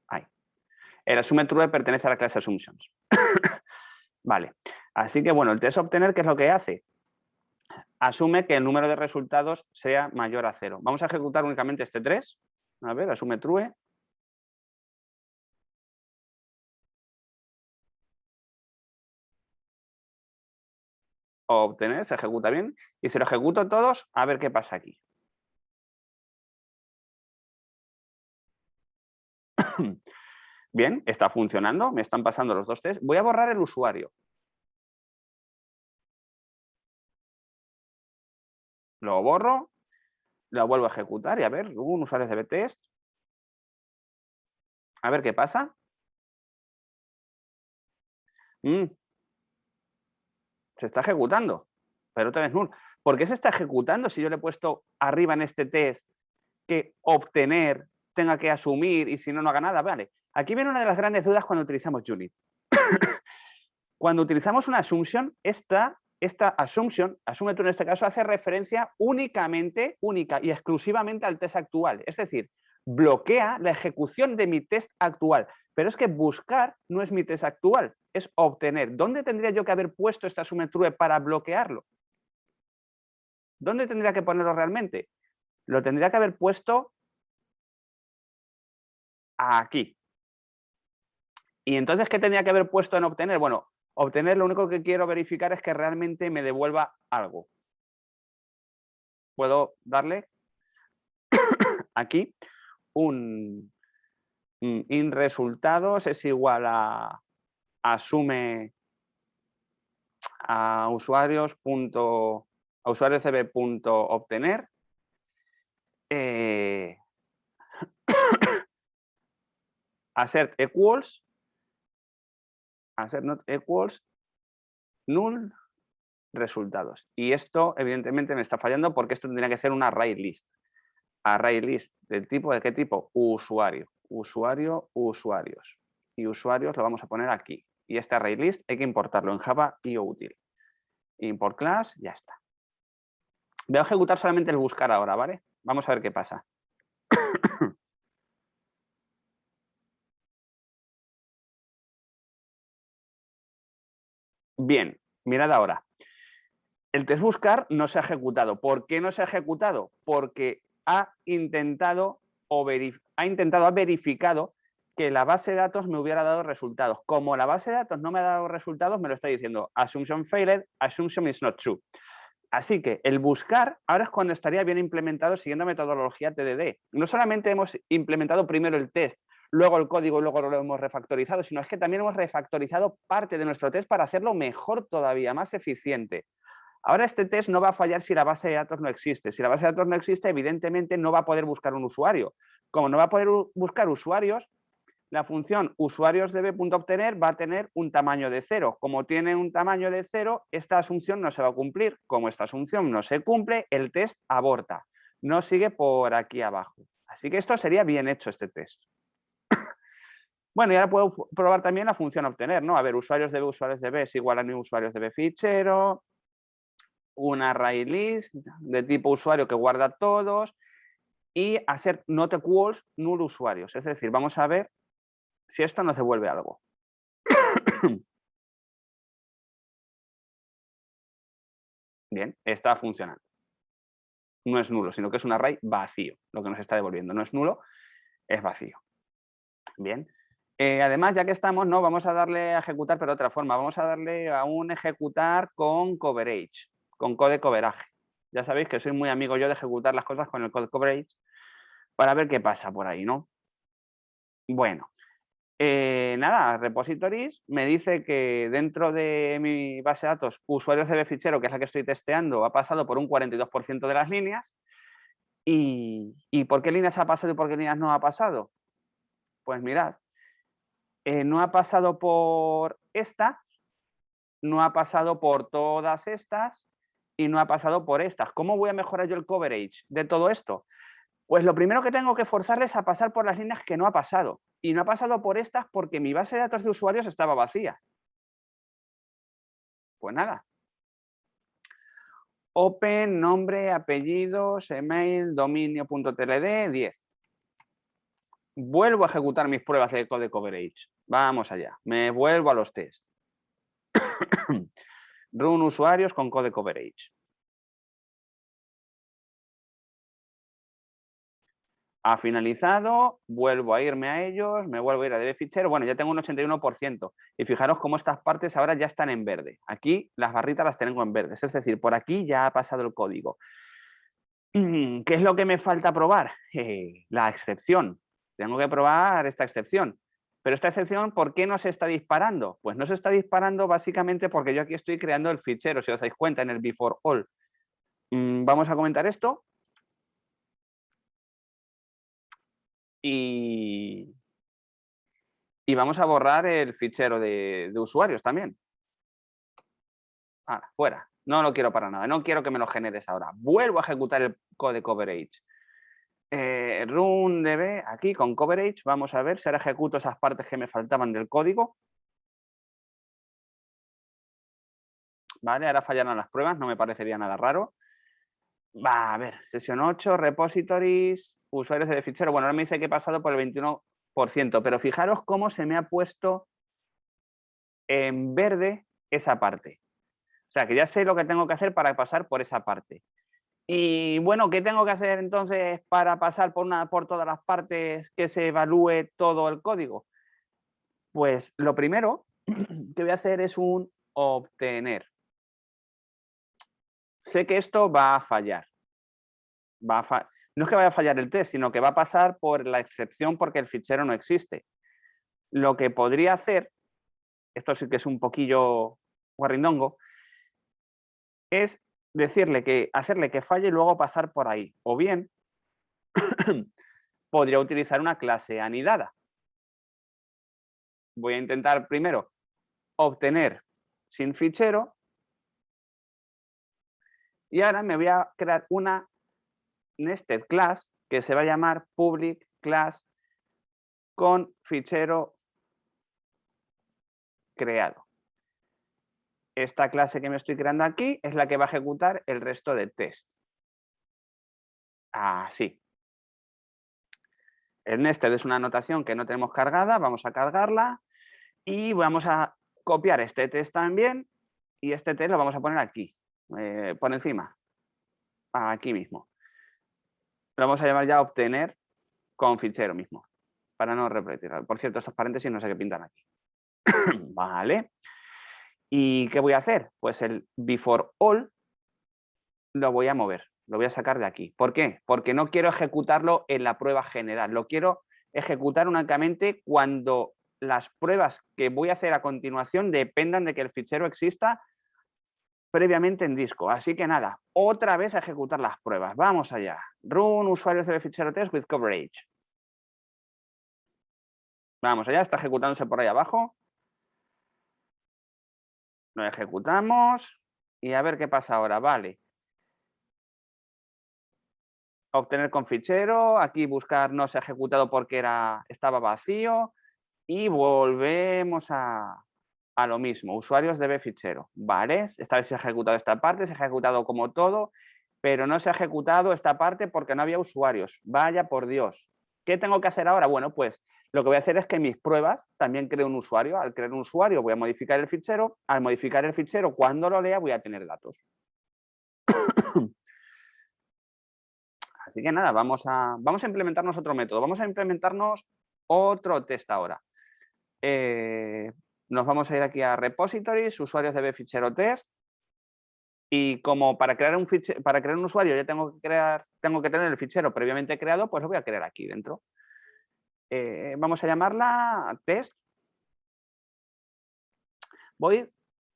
Ahí. El asume true pertenece a la clase assumptions. Vale. Así que bueno, el test obtener, ¿qué es lo que hace? Asume que el número de resultados sea mayor a 0. Vamos a ejecutar únicamente este 3. A ver, asume true. Obtener, se ejecuta bien. Y si lo ejecuto todos, a ver qué pasa aquí. Bien, está funcionando, me están pasando los dos tests. Voy a borrar el usuario. Lo borro, lo vuelvo a ejecutar y a ver, un usuario de btest. A ver qué pasa. Se está ejecutando, pero otra vez null. ¿Por qué se está ejecutando si yo le he puesto arriba en este test que obtener tenga que asumir y si no, no haga nada? Vale, aquí viene una de las grandes dudas cuando utilizamos unit. Cuando utilizamos una assumption, esta assumption, asume tú en este caso, hace referencia única y exclusivamente al test actual. Es decir, bloquea la ejecución de mi test actual. Pero es que buscar no es mi test actual, es obtener. ¿Dónde tendría yo que haber puesto esta asume true para bloquearlo? ¿Dónde tendría que ponerlo realmente? Lo tendría que haber puesto aquí. ¿Y entonces qué tendría que haber puesto en obtener? Bueno, obtener lo único que quiero verificar es que realmente me devuelva algo. Puedo darle aquí un in resultados es igual a asume a usuarios.obtener assert equals assert not equals null resultados. Y esto evidentemente me está fallando porque esto tendría que ser un array list. Array list del tipo, ¿de qué tipo? Usuario, usuario, usuarios. Y usuarios lo vamos a poner aquí. Y este array list hay que importarlo en Java IOUtil. Import class, ya está. Voy a ejecutar solamente el buscar ahora, ¿vale? Vamos a ver qué pasa. Bien, mirad ahora. El test buscar no se ha ejecutado. ¿Por qué no se ha ejecutado? Porque ha verificado que la base de datos me hubiera dado resultados. Como la base de datos no me ha dado resultados, me lo está diciendo assumption failed, assumption is not true. Así que el buscar ahora es cuando estaría bien implementado siguiendo metodología TDD. No solamente hemos implementado primero el test, luego el código y luego lo hemos refactorizado, sino es que también hemos refactorizado parte de nuestro test para hacerlo mejor todavía, más eficiente. Ahora este test no va a fallar si la base de datos no existe. Si la base de datos no existe, evidentemente no va a poder buscar un usuario. Como no va a poder buscar usuarios, la función usuariosdb.obtener va a tener un tamaño de 0. Como tiene un tamaño de 0, esta asunción no se va a cumplir. Como esta asunción no se cumple, el test aborta. No sigue por aquí abajo. Así que esto sería bien hecho, este test. Bueno, y ahora puedo probar también la función obtener, ¿no? A ver, usuariosdb es igual a new usuariosdb fichero, un array list de tipo usuario que guarda todos y hacer not equals null usuarios. Es decir, vamos a ver si esto nos devuelve algo. Bien, está funcionando. No es nulo, sino que es un array vacío, lo que nos está devolviendo. No es nulo, es vacío. Bien. Además, ya que estamos, no vamos a darle a ejecutar, pero de otra forma. Vamos a darle a un ejecutar con coverage, con code coverage. Ya sabéis que soy muy amigo yo de ejecutar las cosas con el code coverage para ver qué pasa por ahí, ¿no? Bueno, nada, repositories me dice que dentro de mi base de datos usuarios de fichero, que es la que estoy testeando, ha pasado por un 42% de las líneas. ¿Y por qué líneas ha pasado y por qué líneas no ha pasado? Pues mirad, no ha pasado por estas, no ha pasado por todas estas y no ha pasado por estas. ¿Cómo voy a mejorar yo el coverage de todo esto? Pues lo primero que tengo que forzarles a pasar por las líneas que no ha pasado. Y no ha pasado por estas porque mi base de datos de usuarios estaba vacía. Pues nada. Open, nombre, apellidos, email, dominio.tld, 10. Vuelvo a ejecutar mis pruebas de code coverage. Vamos allá. Me vuelvo a los tests. Run usuarios con code coverage. Ha finalizado, vuelvo a irme a ellos, me vuelvo a ir a DB fichero. Bueno, ya tengo un 81%. Y fijaros cómo estas partes ahora ya están en verde. Aquí las barritas las tengo en verde. Es decir, por aquí ya ha pasado el código. ¿Qué es lo que me falta probar? La excepción. Tengo que probar esta excepción. Pero esta excepción, ¿por qué no se está disparando? Pues no se está disparando básicamente porque yo aquí estoy creando el fichero, si os dais cuenta, en el before all. Vamos a comentar esto. Y vamos a borrar el fichero de usuarios también. Ahora, fuera. No lo quiero para nada. No quiero que me lo generes ahora. Vuelvo a ejecutar el code coverage. Run db, aquí con coverage. Vamos a ver si ahora ejecuto esas partes que me faltaban del código. Vale, ahora fallaron las pruebas. No me parecería nada raro. Va, a ver, sesión 8, repositories, usuarios de fichero. Bueno, ahora me dice que he pasado por el 21%, pero fijaros cómo se me ha puesto en verde esa parte. O sea, que ya sé lo que tengo que hacer para pasar por esa parte. Y bueno, ¿qué tengo que hacer entonces para pasar por todas las partes que se evalúe todo el código? Pues lo primero que voy a hacer es un obtener. Sé que esto va a fallar. no es que vaya a fallar el test, sino que va a pasar por la excepción porque el fichero no existe. Lo que podría hacer, esto sí que es un poquillo guarrindongo, es hacerle que falle y luego pasar por ahí. O bien, podría utilizar una clase anidada. Voy a intentar primero obtener sin fichero y ahora me voy a crear una nested class que se va a llamar public class con fichero creado. Esta clase que me estoy creando aquí es la que va a ejecutar el resto de test. Así. El nested es una anotación que no tenemos cargada, vamos a cargarla y vamos a copiar este test también y este test lo vamos a poner aquí, por encima, aquí mismo. Lo vamos a llamar ya obtener con fichero mismo, para no repetir. Por cierto, estos paréntesis no sé qué pintan aquí. Vale. ¿Y qué voy a hacer? Pues el before all lo voy a mover, lo voy a sacar de aquí. ¿Por qué? Porque no quiero ejecutarlo en la prueba general, lo quiero ejecutar únicamente cuando las pruebas que voy a hacer a continuación dependan de que el fichero exista previamente en disco. Así que nada, otra vez a ejecutar las pruebas. Vamos allá. Run usuarios de fichero test with coverage. Vamos allá, está ejecutándose por ahí abajo. Lo ejecutamos y a ver qué pasa ahora. Vale. Obtener con fichero, aquí buscar no se ha ejecutado porque estaba vacío y volvemos a lo mismo, usuarios db fichero, ¿vale? Esta vez se ha ejecutado esta parte, se ha ejecutado como todo, pero no se ha ejecutado esta parte porque no había usuarios, vaya por Dios. ¿Qué tengo que hacer ahora? Bueno, pues lo que voy a hacer es que mis pruebas también creo un usuario, al crear un usuario voy a modificar el fichero, al modificar el fichero cuando lo lea voy a tener datos. Así que nada, vamos a implementarnos otro método, vamos a implementarnos otro test ahora. Nos vamos a ir aquí a repositories, usuarios de fichero test. Y como para crear un usuario ya tengo que tener el fichero previamente creado, pues lo voy a crear aquí dentro. Vamos a llamarla test. Voy a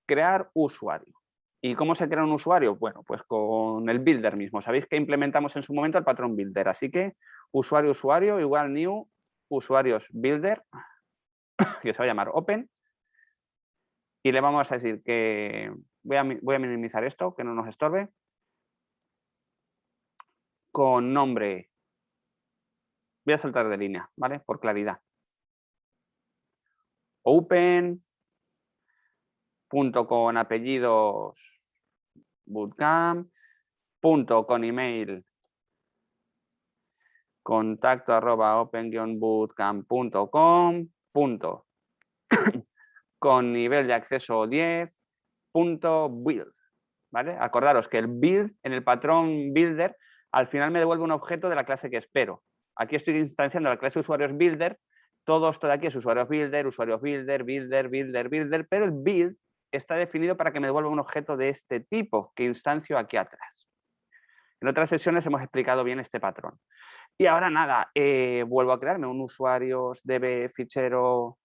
crear usuario. ¿Y cómo se crea un usuario? Bueno, pues con el builder mismo. Sabéis que implementamos en su momento el patrón builder. Así que usuario igual new usuarios builder, que se va a llamar open. Y le vamos a decir que voy a minimizar esto, que no nos estorbe. Con nombre. Voy a saltar de línea, ¿vale? Por claridad. Open. Punto con apellidos bootcamp. Punto con email contacto @ open-bootcamp.com. Punto con nivel de acceso 10. Punto build. ¿Vale? Acordaros que el build en el patrón builder al final me devuelve un objeto de la clase que espero. Aquí estoy instanciando la clase usuarios builder. Todo esto de aquí es usuarios builder, builder, pero el build está definido para que me devuelva un objeto de este tipo que instancio aquí atrás. En otras sesiones hemos explicado bien este patrón. Y ahora nada, vuelvo a crearme un usuarios db fichero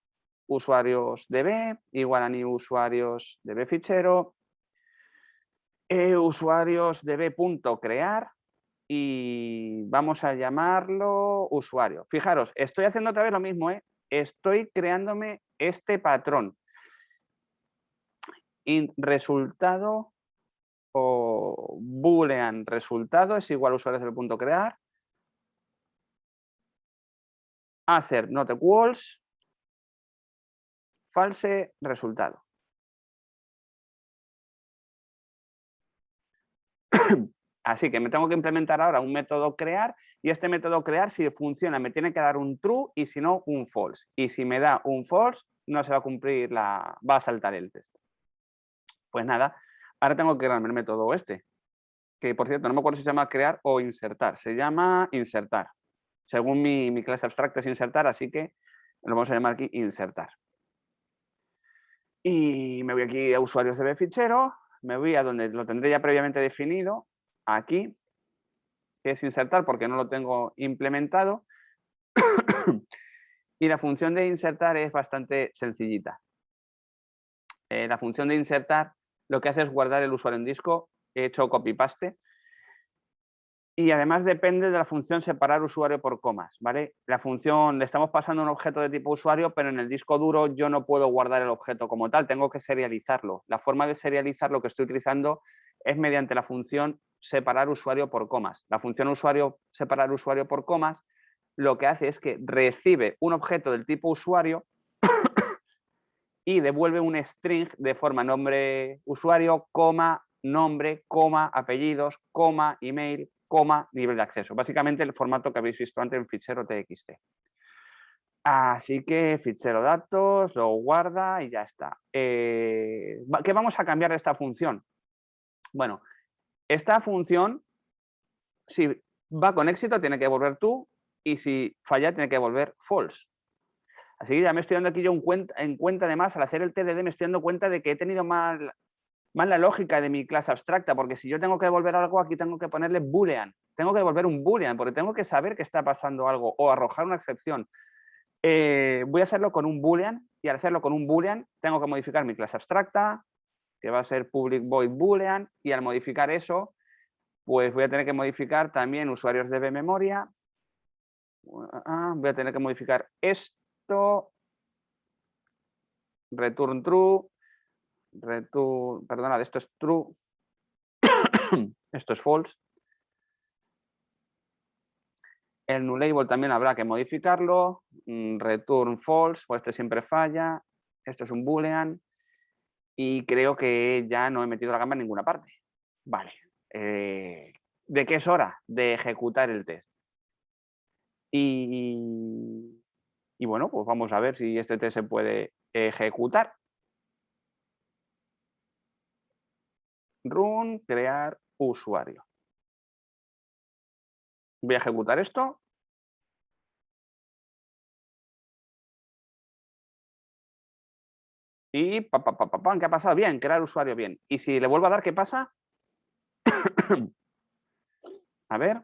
usuarios db igual a new usuarios db fichero usuarios db.crear y vamos a llamarlo usuario. Fijaros, estoy haciendo otra vez lo mismo, estoy creándome este patrón. Resultado o boolean resultado es igual a usuarios db.crear. Assert not equals false resultado. Así que me tengo que implementar ahora un método crear y este método crear, si funciona, me tiene que dar un true y si no, un false. Y si me da un false, no se va a cumplir va a saltar el test. Pues nada, ahora tengo que crearme el método este, que por cierto, no me acuerdo si se llama crear o insertar. Se llama insertar. Según mi clase abstracta es insertar, así que lo vamos a llamar aquí insertar. Y me voy aquí a usuarios de fichero, me voy a donde lo tendré ya previamente definido, aquí, que es insertar porque no lo tengo implementado. Y la función de insertar es bastante sencillita. La función de insertar lo que hace es guardar el usuario en disco, he hecho copy-paste, y además depende de la función separar usuario por comas, ¿vale? La función, le estamos pasando un objeto de tipo usuario, pero en el disco duro yo no puedo guardar el objeto como tal, tengo que serializarlo. La forma de serializar lo que estoy utilizando es mediante la función separar usuario por comas. La función separar usuario por comas lo que hace es que recibe un objeto del tipo usuario y devuelve un string de forma nombre usuario, coma, nombre, coma, apellidos, coma, email, coma, nivel de acceso. Básicamente el formato que habéis visto antes en fichero TXT. Así que fichero datos, lo guarda y ya está. ¿Qué vamos a cambiar de esta función? Bueno, esta función, si va con éxito, tiene que devolver true, y si falla, tiene que devolver false. Así que ya me estoy dando aquí yo en cuenta, además, al hacer el TDD me estoy dando cuenta de que he tenido mal la lógica de mi clase abstracta, porque si yo tengo que devolver algo, aquí tengo que ponerle boolean. Tengo que devolver un boolean, porque tengo que saber que está pasando algo o arrojar una excepción. Voy a hacerlo con un boolean, y al hacerlo con un boolean tengo que modificar mi clase abstracta, que va a ser public void boolean, y al modificar eso, pues voy a tener que modificar también usuarios de memoria. Voy a tener que modificar esto, return true, perdona, esto es true, esto es false. El nullable también habrá que modificarlo, return false, pues este siempre falla, esto es un boolean, y creo que ya no he metido la gamba en ninguna parte. Vale, ¿de qué es hora? De ejecutar el test. Y bueno, pues vamos a ver si este test se puede ejecutar. Run, crear usuario. Voy a ejecutar esto. Y ¿qué ha pasado? Bien, crear usuario, bien. Y si le vuelvo a dar, ¿qué pasa? A ver.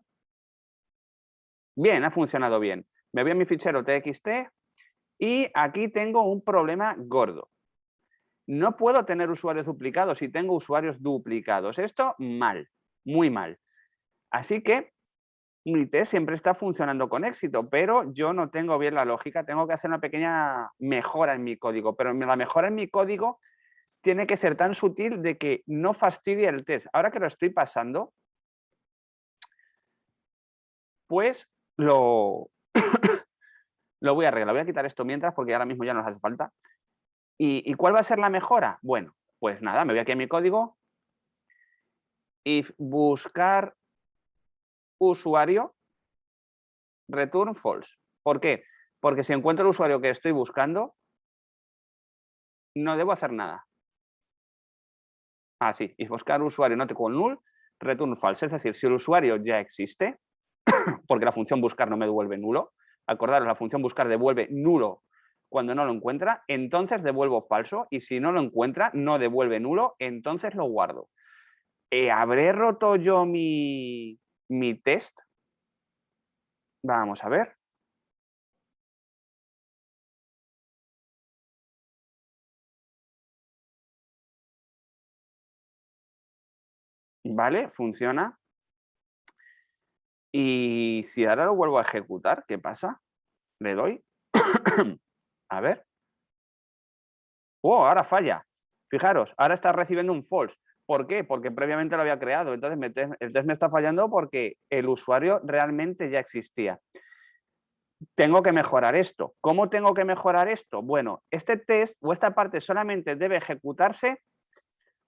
Bien, ha funcionado bien. Me voy a mi fichero TXT y aquí tengo un problema gordo. No puedo tener usuarios duplicados si tengo usuarios duplicados. Esto mal, muy mal. Así que mi test siempre está funcionando con éxito, pero yo no tengo bien la lógica. Tengo que hacer una pequeña mejora en mi código, pero la mejora en mi código tiene que ser tan sutil de que no fastidie el test. Ahora que lo estoy pasando, pues lo voy a arreglar. Voy a quitar esto mientras porque ahora mismo ya no nos hace falta. ¿Y cuál va a ser la mejora? Bueno, pues nada, me voy aquí a mi código y buscar usuario, return false. ¿Por qué? Porque si encuentro el usuario que estoy buscando, no debo hacer nada. Sí, y buscar usuario not equal null, return false. Es decir, si el usuario ya existe, porque la función buscar no me devuelve nulo, acordaros, la función buscar devuelve nulo cuando no lo encuentra, entonces devuelvo falso, y si no lo encuentra, no devuelve nulo, entonces lo guardo. ¿Habré roto yo mi test? Vamos a ver. Vale, funciona. Y si ahora lo vuelvo a ejecutar, ¿qué pasa? Le doy. A ver. ¡Oh, ahora falla! Fijaros, ahora está recibiendo un false. ¿Por qué? Porque previamente lo había creado. Entonces el test me está fallando porque el usuario realmente ya existía. Tengo que mejorar esto. ¿Cómo tengo que mejorar esto? Bueno, este test o esta parte solamente debe ejecutarse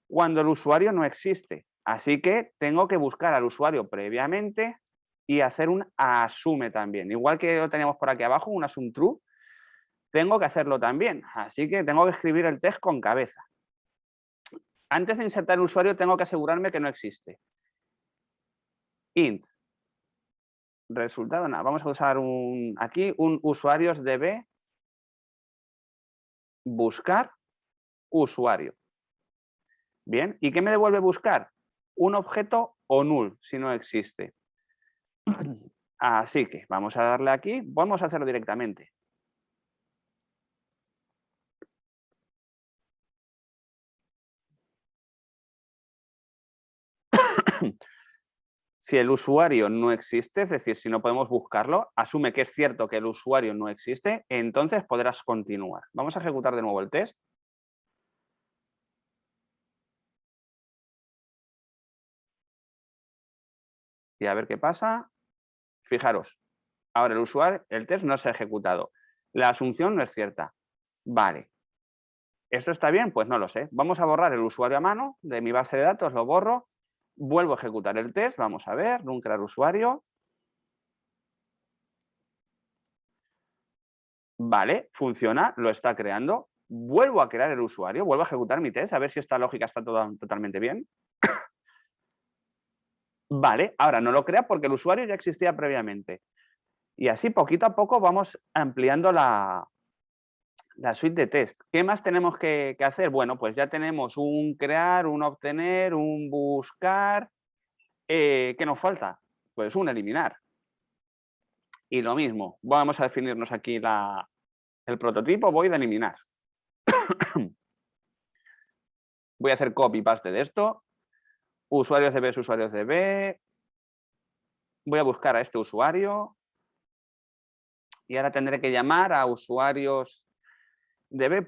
cuando el usuario no existe. Así que tengo que buscar al usuario previamente y hacer un asume también. Igual que lo teníamos por aquí abajo, un assume true, tengo que hacerlo también. Así que tengo que escribir el test con cabeza. Antes de insertar el usuario tengo que asegurarme que no existe. Int. Resultado, nada. Vamos a usar aquí un usuarios db buscar usuario. Bien, ¿y qué me devuelve buscar? Un objeto o null, si no existe. Así que vamos a darle aquí, vamos a hacerlo directamente. Si el usuario no existe, es decir, si no podemos buscarlo, asume que es cierto que el usuario no existe, entonces podrás continuar. Vamos a ejecutar de nuevo el test. Y a ver qué pasa. Fijaros, ahora el usuario, el test no se ha ejecutado. La asunción no es cierta. Vale. ¿Esto está bien? Pues no lo sé. Vamos a borrar el usuario a mano de mi base de datos, lo borro, vuelvo a ejecutar el test, vamos a ver, run crear usuario. Vale, funciona, lo está creando. Vuelvo a crear el usuario, vuelvo a ejecutar mi test, a ver si esta lógica está totalmente bien. Vale, ahora no lo crea porque el usuario ya existía previamente. Y así poquito a poco vamos ampliando la suite de test. ¿Qué más tenemos que hacer? Bueno, pues ya tenemos un crear, un obtener, un buscar. ¿Qué nos falta? Pues un eliminar. Y lo mismo, vamos a definirnos aquí el prototipo, voy a eliminar. Voy a hacer copy paste de esto. Usuarios de B, usuarios de B. Voy a buscar a este usuario. Y ahora tendré que llamar a usuarios de B.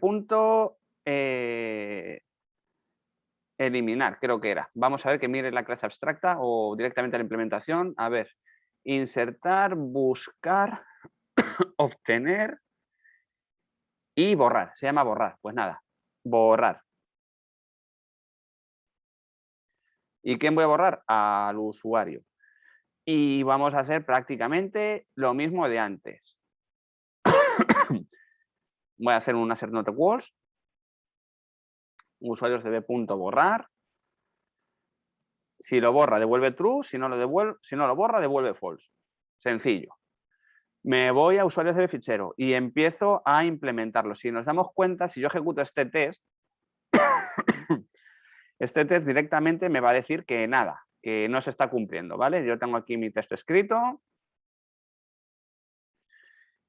Eliminar, creo que era. Vamos a ver que mire la clase abstracta o directamente a la implementación. A ver, insertar, buscar, obtener y borrar. Se llama borrar. Pues nada, borrar. ¿Y quién voy a borrar? Al usuario. Y vamos a hacer prácticamente lo mismo de antes. Voy a hacer un assert not equals. Usuarios de B. Borrar. Si lo borra, devuelve true. Si no lo borra, devuelve false. Sencillo. Me voy a usuarios de fichero y empiezo a implementarlo. Si nos damos cuenta, si yo ejecuto este test, este test directamente me va a decir que nada, que no se está cumpliendo, ¿vale? Yo tengo aquí mi test escrito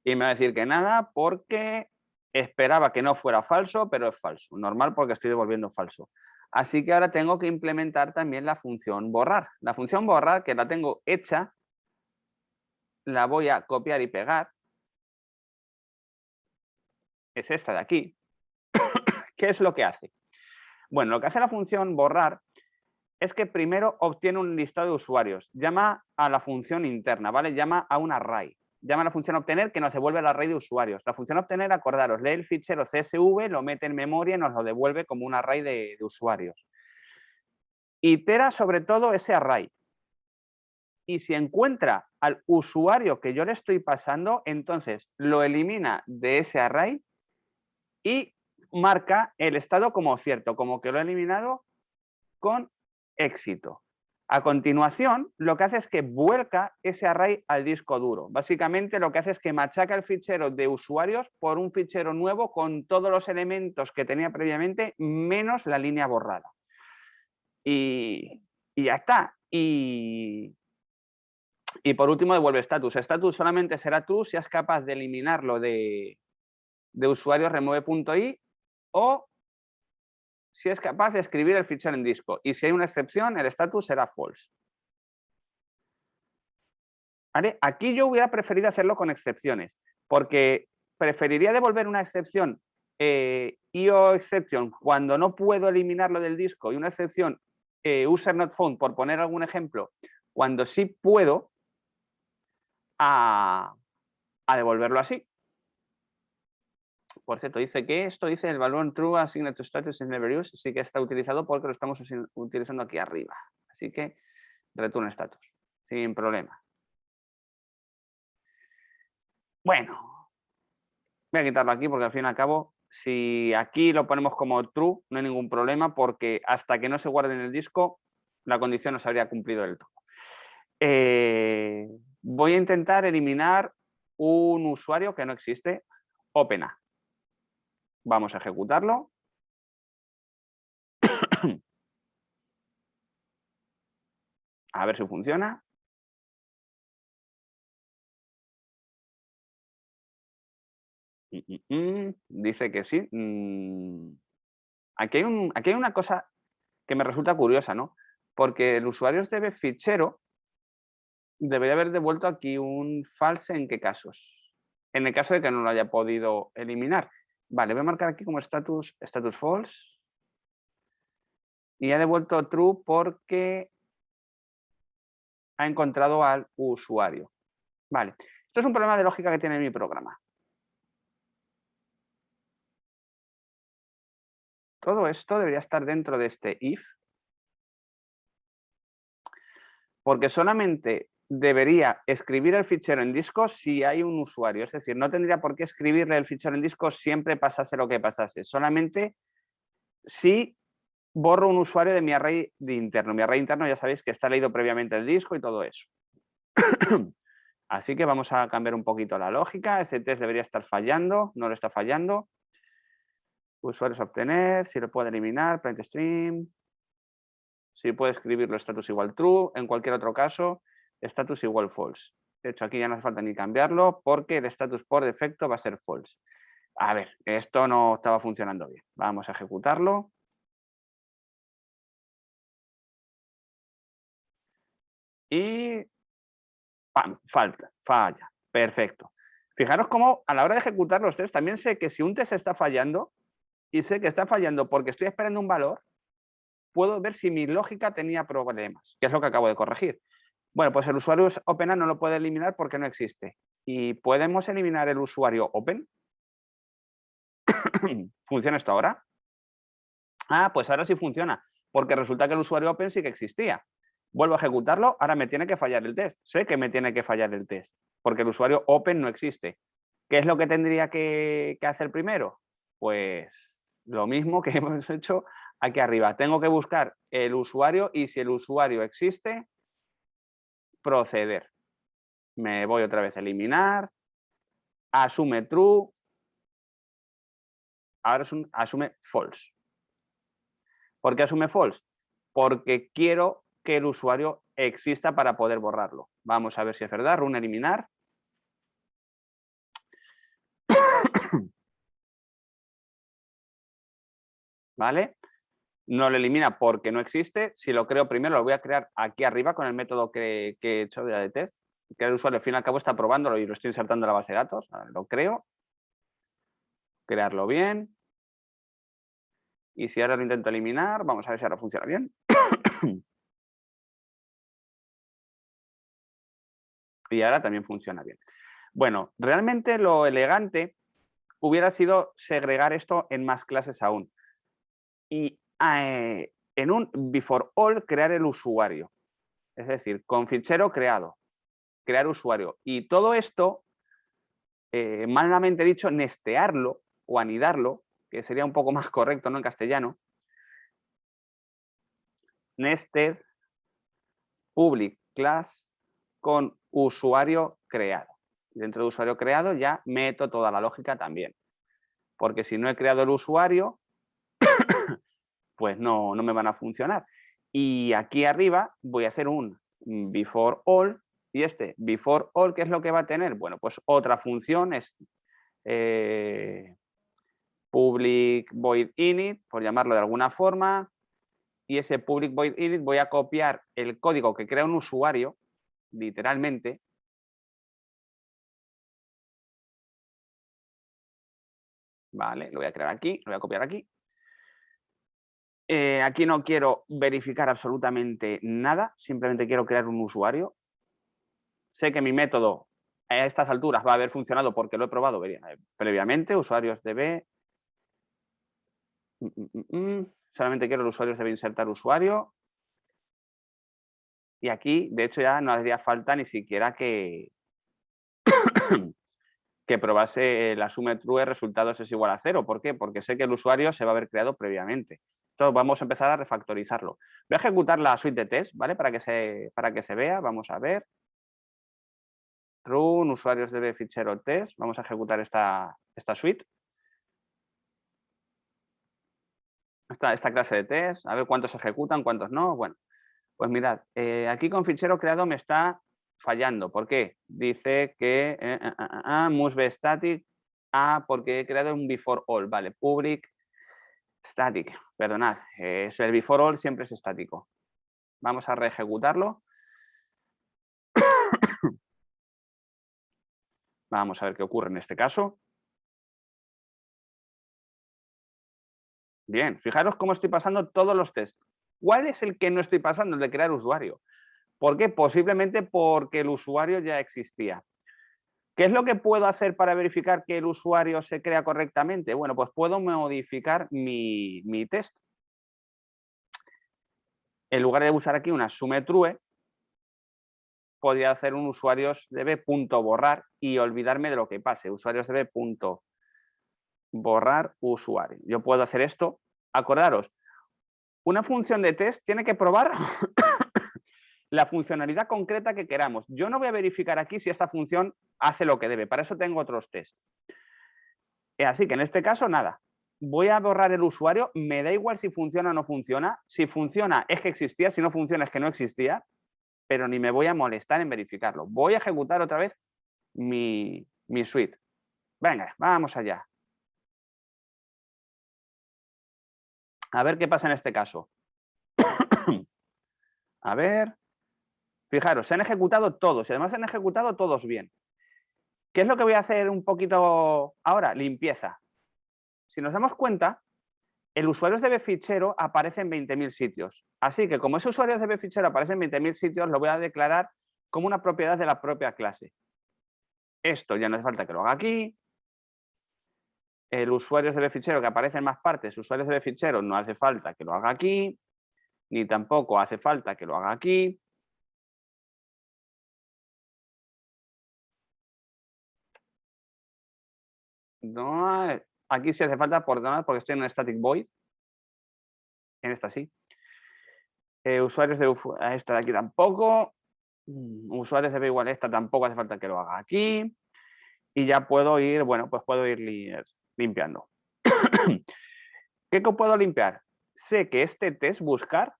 y me va a decir que nada porque esperaba que no fuera falso, pero es falso. Normal porque estoy devolviendo falso. Así que ahora tengo que implementar también la función borrar. La función borrar, que la tengo hecha, la voy a copiar y pegar. Es esta de aquí. ¿Qué es lo que hace? Bueno, lo que hace la función borrar es que primero obtiene un listado de usuarios. Llama a la función interna, ¿vale? Llama a un array. Llama a la función obtener que nos devuelve el array de usuarios. La función obtener, acordaros, lee el fichero CSV, lo mete en memoria y nos lo devuelve como un array de usuarios. Itera sobre todo ese array. Y si encuentra al usuario que yo le estoy pasando, entonces lo elimina de ese array y marca el estado como cierto, como que lo ha eliminado con éxito. A continuación, lo que hace es que vuelca ese array al disco duro. Básicamente lo que hace es que machaca el fichero de usuarios por un fichero nuevo con todos los elementos que tenía previamente, menos la línea borrada. Y ya está. Y por último devuelve status. Status solamente será tú si es capaz de eliminarlo de usuarios remove.i o si es capaz de escribir el fichero en disco. Y si hay una excepción, el status será false. ¿Vale? Aquí yo hubiera preferido hacerlo con excepciones, porque preferiría devolver una excepción IO exception cuando no puedo eliminarlo del disco y una excepción user not found, por poner algún ejemplo, cuando sí puedo, a devolverlo así. Por cierto, dice que esto dice el valor true assigned to status is never used, sí que está utilizado porque lo estamos utilizando aquí arriba. Así que return status, sin problema. Bueno, voy a quitarlo aquí porque al fin y al cabo, si aquí lo ponemos como true, no hay ningún problema porque hasta que no se guarde en el disco, la condición no se habría cumplido del todo. Voy a intentar eliminar un usuario que no existe, OpenA. Vamos a ejecutarlo. A ver si funciona. Dice que sí. Aquí hay una cosa que me resulta curiosa, ¿no? Porque el usuario debe fichero debería haber devuelto aquí un false, ¿en qué casos? En el caso de que no lo haya podido eliminar. Vale, voy a marcar aquí como status false. Y ha devuelto true porque ha encontrado al usuario. Vale, esto es un problema de lógica que tiene mi programa. Todo esto debería estar dentro de este if, porque solamente debería escribir el fichero en disco si hay un usuario. Es decir, no tendría por qué escribirle el fichero en disco siempre pasase lo que pasase. Solamente si borro un usuario de mi array de interno. Mi array interno ya sabéis que está leído previamente el disco y todo eso. Así que vamos a cambiar un poquito la lógica. Ese test debería estar fallando, no lo está fallando. Usuarios a obtener, si lo puede eliminar, print stream. Si puede escribirlo status igual true. En cualquier otro caso, status igual false. De hecho, aquí ya no hace falta ni cambiarlo porque el status por defecto va a ser false. A ver, esto no estaba funcionando bien. Vamos a ejecutarlo. Y ¡pam! Falla. Perfecto. Fijaros cómo a la hora de ejecutar los tests también sé que si un test está fallando y sé que está fallando porque estoy esperando un valor, puedo ver si mi lógica tenía problemas, que es lo que acabo de corregir. Bueno, pues el usuario OpenA no lo puede eliminar porque no existe. ¿Y podemos eliminar el usuario Open? ¿Funciona esto ahora? Ah, pues ahora sí funciona, porque resulta que el usuario Open sí que existía. Vuelvo a ejecutarlo, ahora me tiene que fallar el test. Sé que me tiene que fallar el test, porque el usuario Open no existe. ¿Qué es lo que tendría que hacer primero? Pues lo mismo que hemos hecho aquí arriba. Tengo que buscar el usuario y si el usuario existe, proceder. Me voy otra vez a eliminar, asume true, ahora asume false. ¿Por qué asume false? Porque quiero que el usuario exista para poder borrarlo. Vamos a ver si es verdad. Run eliminar. ¿Vale? No lo elimina porque no existe. Si lo creo primero, lo voy a crear aquí arriba con el método que he hecho de test. Que el usuario al fin y al cabo está probándolo y lo estoy insertando en la base de datos. Lo creo. Crearlo bien. Y si ahora lo intento eliminar, vamos a ver si ahora funciona bien. Y ahora también funciona bien. Bueno, realmente lo elegante hubiera sido segregar esto en más clases aún. Y en un before all crear el usuario. Es decir, con fichero creado, crear usuario. Y todo esto, malamente dicho, nestearlo o anidarlo, que sería un poco más correcto, ¿no? En castellano. Nested public class con usuario creado. Dentro de usuario creado ya meto toda la lógica también. Porque si no he creado el usuario, pues no me van a funcionar. Y aquí arriba voy a hacer un before all. Y este before all, ¿qué es lo que va a tener? Bueno, pues otra función es public void init, por llamarlo de alguna forma. Y ese public void init voy a copiar el código que crea un usuario, literalmente. Vale, lo voy a crear aquí, lo voy a copiar aquí. Aquí no quiero verificar absolutamente nada, simplemente quiero crear un usuario. Sé que mi método a estas alturas va a haber funcionado porque lo he probado previamente, usuarios db. Solamente quiero el usuario debe insertar usuario. Y aquí, de hecho, ya no haría falta ni siquiera que probase el asume true resultados es igual a 0. ¿Por qué? Porque sé que el usuario se va a haber creado previamente. Entonces vamos a empezar a refactorizarlo. Voy a ejecutar la suite de test, ¿vale? Para que se vea. Vamos a ver. Run, usuarios db fichero test. Vamos a ejecutar esta suite. Esta clase de test. A ver cuántos se ejecutan, cuántos no. Bueno, pues mirad, aquí con fichero creado me está fallando. ¿Por qué? Dice que must be static Ah, porque he creado un before all, vale, public static, perdonad, es el before all siempre es estático. Vamos a reejecutarlo. Vamos a ver qué ocurre en este caso. Bien, fijaros cómo estoy pasando todos los tests. ¿Cuál es el que no estoy pasando? El de crear usuario. ¿Por qué? Posiblemente porque el usuario ya existía. ¿Qué es lo que puedo hacer para verificar que el usuario se crea correctamente? Bueno, pues puedo modificar mi test. En lugar de usar aquí una SumeTrue, podría hacer un usuariosdb.borrar y olvidarme de lo que pase. Usuariosdb.borrar usuario. Yo puedo hacer esto. Acordaros, una función de test tiene que probar la funcionalidad concreta que queramos. Yo no voy a verificar aquí si esta función hace lo que debe. Para eso tengo otros tests. Así que en este caso, nada. Voy a borrar el usuario. Me da igual si funciona o no funciona. Si funciona es que existía. Si no funciona es que no existía. Pero ni me voy a molestar en verificarlo. Voy a ejecutar otra vez mi suite. Venga, vamos allá. A ver qué pasa en este caso. A ver. Fijaros, se han ejecutado todos y además se han ejecutado todos bien. ¿Qué es lo que voy a hacer un poquito ahora? Limpieza. Si nos damos cuenta, el usuario de fichero aparece en 20.000 sitios. Así que como ese usuario de fichero aparece en 20.000 sitios, lo voy a declarar como una propiedad de la propia clase. Esto ya no hace falta que lo haga aquí. El usuario de fichero que aparece en más partes, usuarios de fichero, no hace falta que lo haga aquí, ni tampoco hace falta que lo haga aquí. No, aquí sí hace falta porque estoy en un static void. En esta sí. Usuarios de esta de aquí tampoco. Usuarios de igual esta tampoco hace falta que lo haga aquí. Y ya puedo ir, bueno, pues puedo ir limpiando. ¿Qué puedo limpiar? Sé que este test buscar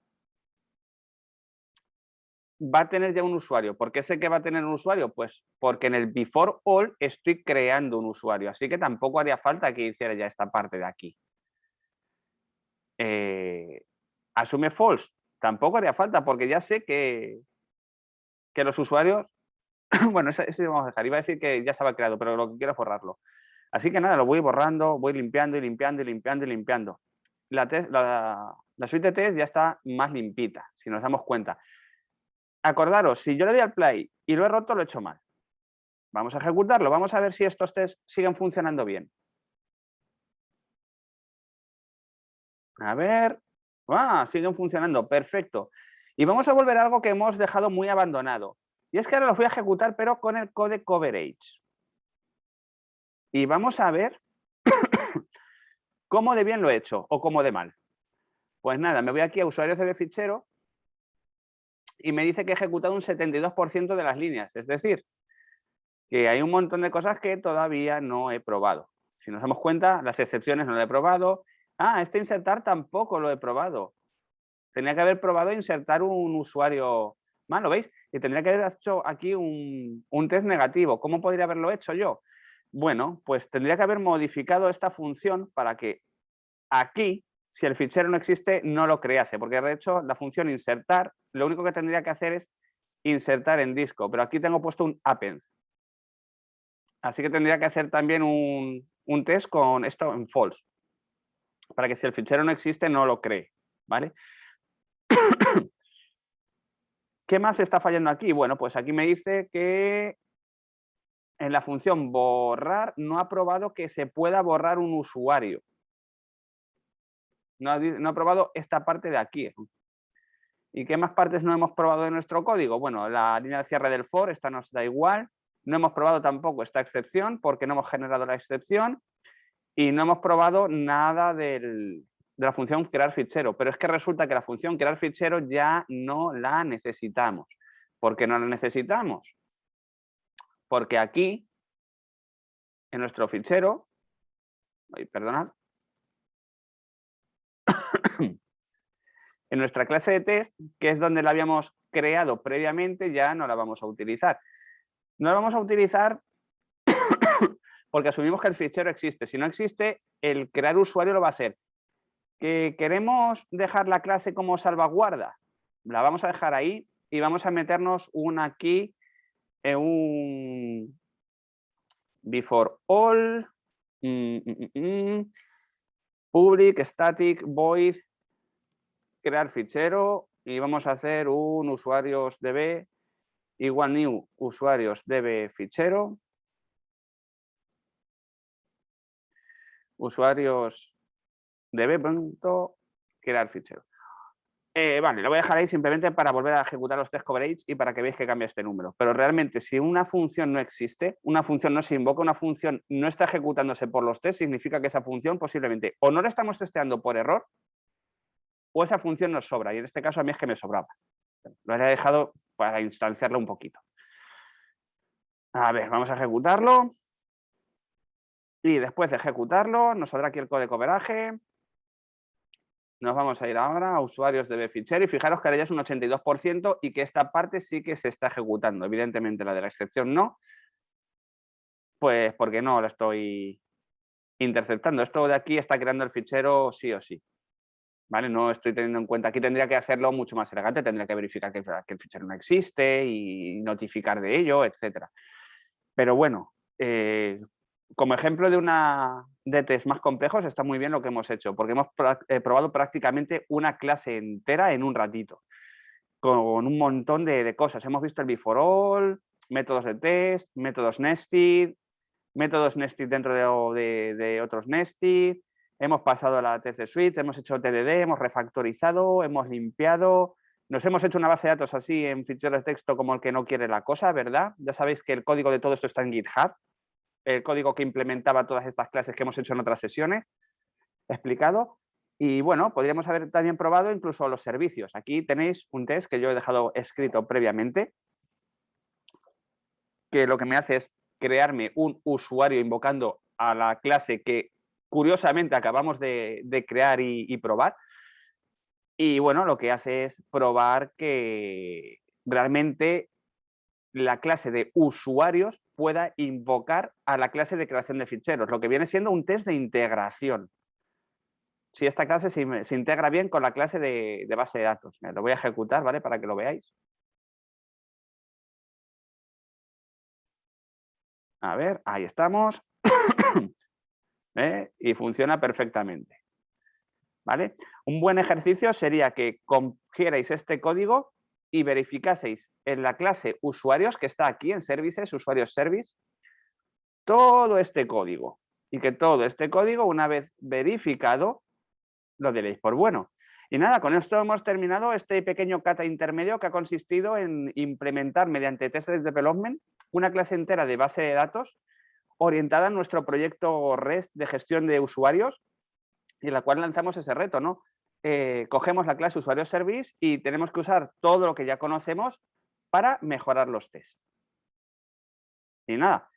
va a tener ya un usuario. ¿Por qué sé que va a tener un usuario? Pues porque en el before all estoy creando un usuario. Así que tampoco haría falta que hiciera ya esta parte de aquí. Asume false. Tampoco haría falta porque ya sé que los usuarios... bueno, ese vamos a dejar. Iba a decir que ya estaba creado, pero lo que quiero es borrarlo. Así que nada, lo voy borrando, voy limpiando y limpiando y limpiando y limpiando. La suite de test ya está más limpita, si nos damos cuenta. Acordaros, si yo le doy al play y lo he roto, lo he hecho mal. Vamos a ejecutarlo, vamos a ver si estos tests siguen funcionando bien. A ver, siguen funcionando, perfecto. Y vamos a volver a algo que hemos dejado muy abandonado. Y es que ahora los voy a ejecutar, pero con el code coverage. Y vamos a ver cómo de bien lo he hecho o cómo de mal. Pues nada, me voy aquí a usuarios de fichero y me dice que he ejecutado un 72% de las líneas. Es decir, que hay un montón de cosas que todavía no he probado. Si nos damos cuenta, las excepciones no lo he probado. Este insertar tampoco lo he probado. Tenía que haber probado insertar un usuario malo, ¿veis? Y tendría que haber hecho aquí un test negativo. ¿Cómo podría haberlo hecho yo? Bueno, pues tendría que haber modificado esta función para que aquí, si el fichero no existe, no lo crease, porque de hecho la función insertar, lo único que tendría que hacer es insertar en disco, pero aquí tengo puesto un append. Así que tendría que hacer también un test con esto en false, para que si el fichero no existe, no lo cree, ¿vale? ¿Qué más está fallando aquí? Bueno, pues aquí me dice que en la función borrar no ha probado que se pueda borrar un usuario. No ha probado esta parte de aquí. ¿Y qué más partes no hemos probado de nuestro código? Bueno, la línea de cierre del for, esta nos da igual. No hemos probado tampoco esta excepción porque no hemos generado la excepción. Y no hemos probado nada de la función crear fichero. Pero es que resulta que la función crear fichero ya no la necesitamos. ¿Por qué no la necesitamos? Porque aquí, en nuestro fichero, perdonad, en nuestra clase de test, que es donde la habíamos creado previamente, ya no la vamos a utilizar. No la vamos a utilizar porque asumimos que el fichero existe. Si no existe, el crear usuario lo va a hacer. ¿Que queremos dejar la clase como salvaguarda? La vamos a dejar ahí y vamos a meternos una aquí en un before all, public, static, void, crear fichero y vamos a hacer un usuarios db igual new usuarios db fichero, usuarios db. Crear fichero. Vale, lo voy a dejar ahí simplemente para volver a ejecutar los test coverage y para que veáis que cambia este número. Pero realmente, si una función no existe, una función no se invoca, una función no está ejecutándose por los tests, significa que esa función posiblemente o no la estamos testeando por error o esa función nos sobra. Y en este caso a mí es que me sobraba. Lo he dejado para instanciarlo un poquito. A ver, vamos a ejecutarlo. Y después de ejecutarlo, nos saldrá aquí el código de coverage. Nos vamos a ir ahora a usuarios de fichero y fijaros que ahora ya es un 82% y que esta parte sí que se está ejecutando. Evidentemente la de la excepción no, pues porque no la estoy interceptando. Esto de aquí está creando el fichero sí o sí. ¿Vale? No estoy teniendo en cuenta, aquí tendría que hacerlo mucho más elegante, tendría que verificar que el fichero no existe y notificar de ello, etc. Pero bueno, como ejemplo de test más complejos está muy bien lo que hemos hecho, porque hemos probado prácticamente una clase entera en un ratito, con un montón de cosas. Hemos visto el before all, métodos de test, métodos nested dentro de otros nested, hemos pasado a la test de switch, hemos hecho TDD, hemos refactorizado, hemos limpiado, nos hemos hecho una base de datos así en fichero de texto como el que no quiere la cosa, ¿verdad? Ya sabéis que el código de todo esto está en GitHub, el código que implementaba todas estas clases que hemos hecho en otras sesiones, explicado. Y bueno, podríamos haber también probado incluso los servicios. Aquí tenéis un test que yo he dejado escrito previamente, que lo que me hace es crearme un usuario invocando a la clase que curiosamente acabamos de crear y probar. Y bueno, lo que hace es probar que realmente la clase de usuarios pueda invocar a la clase de creación de ficheros, lo que viene siendo un test de integración. Si esta clase se integra bien con la clase de base de datos. Lo voy a ejecutar, ¿vale? Para que lo veáis. A ver, ahí estamos. Y funciona perfectamente. ¿Vale? Un buen ejercicio sería que cogierais este código y verificaseis en la clase usuarios que está aquí en services, usuarios service, todo este código. Y que todo este código, una vez verificado, lo deis por bueno. Y nada, con esto hemos terminado este pequeño kata intermedio que ha consistido en implementar mediante test de development una clase entera de base de datos orientada a nuestro proyecto REST de gestión de usuarios y en la cual lanzamos ese reto, ¿no? Cogemos la clase usuario service y tenemos que usar todo lo que ya conocemos para mejorar los tests. Y nada,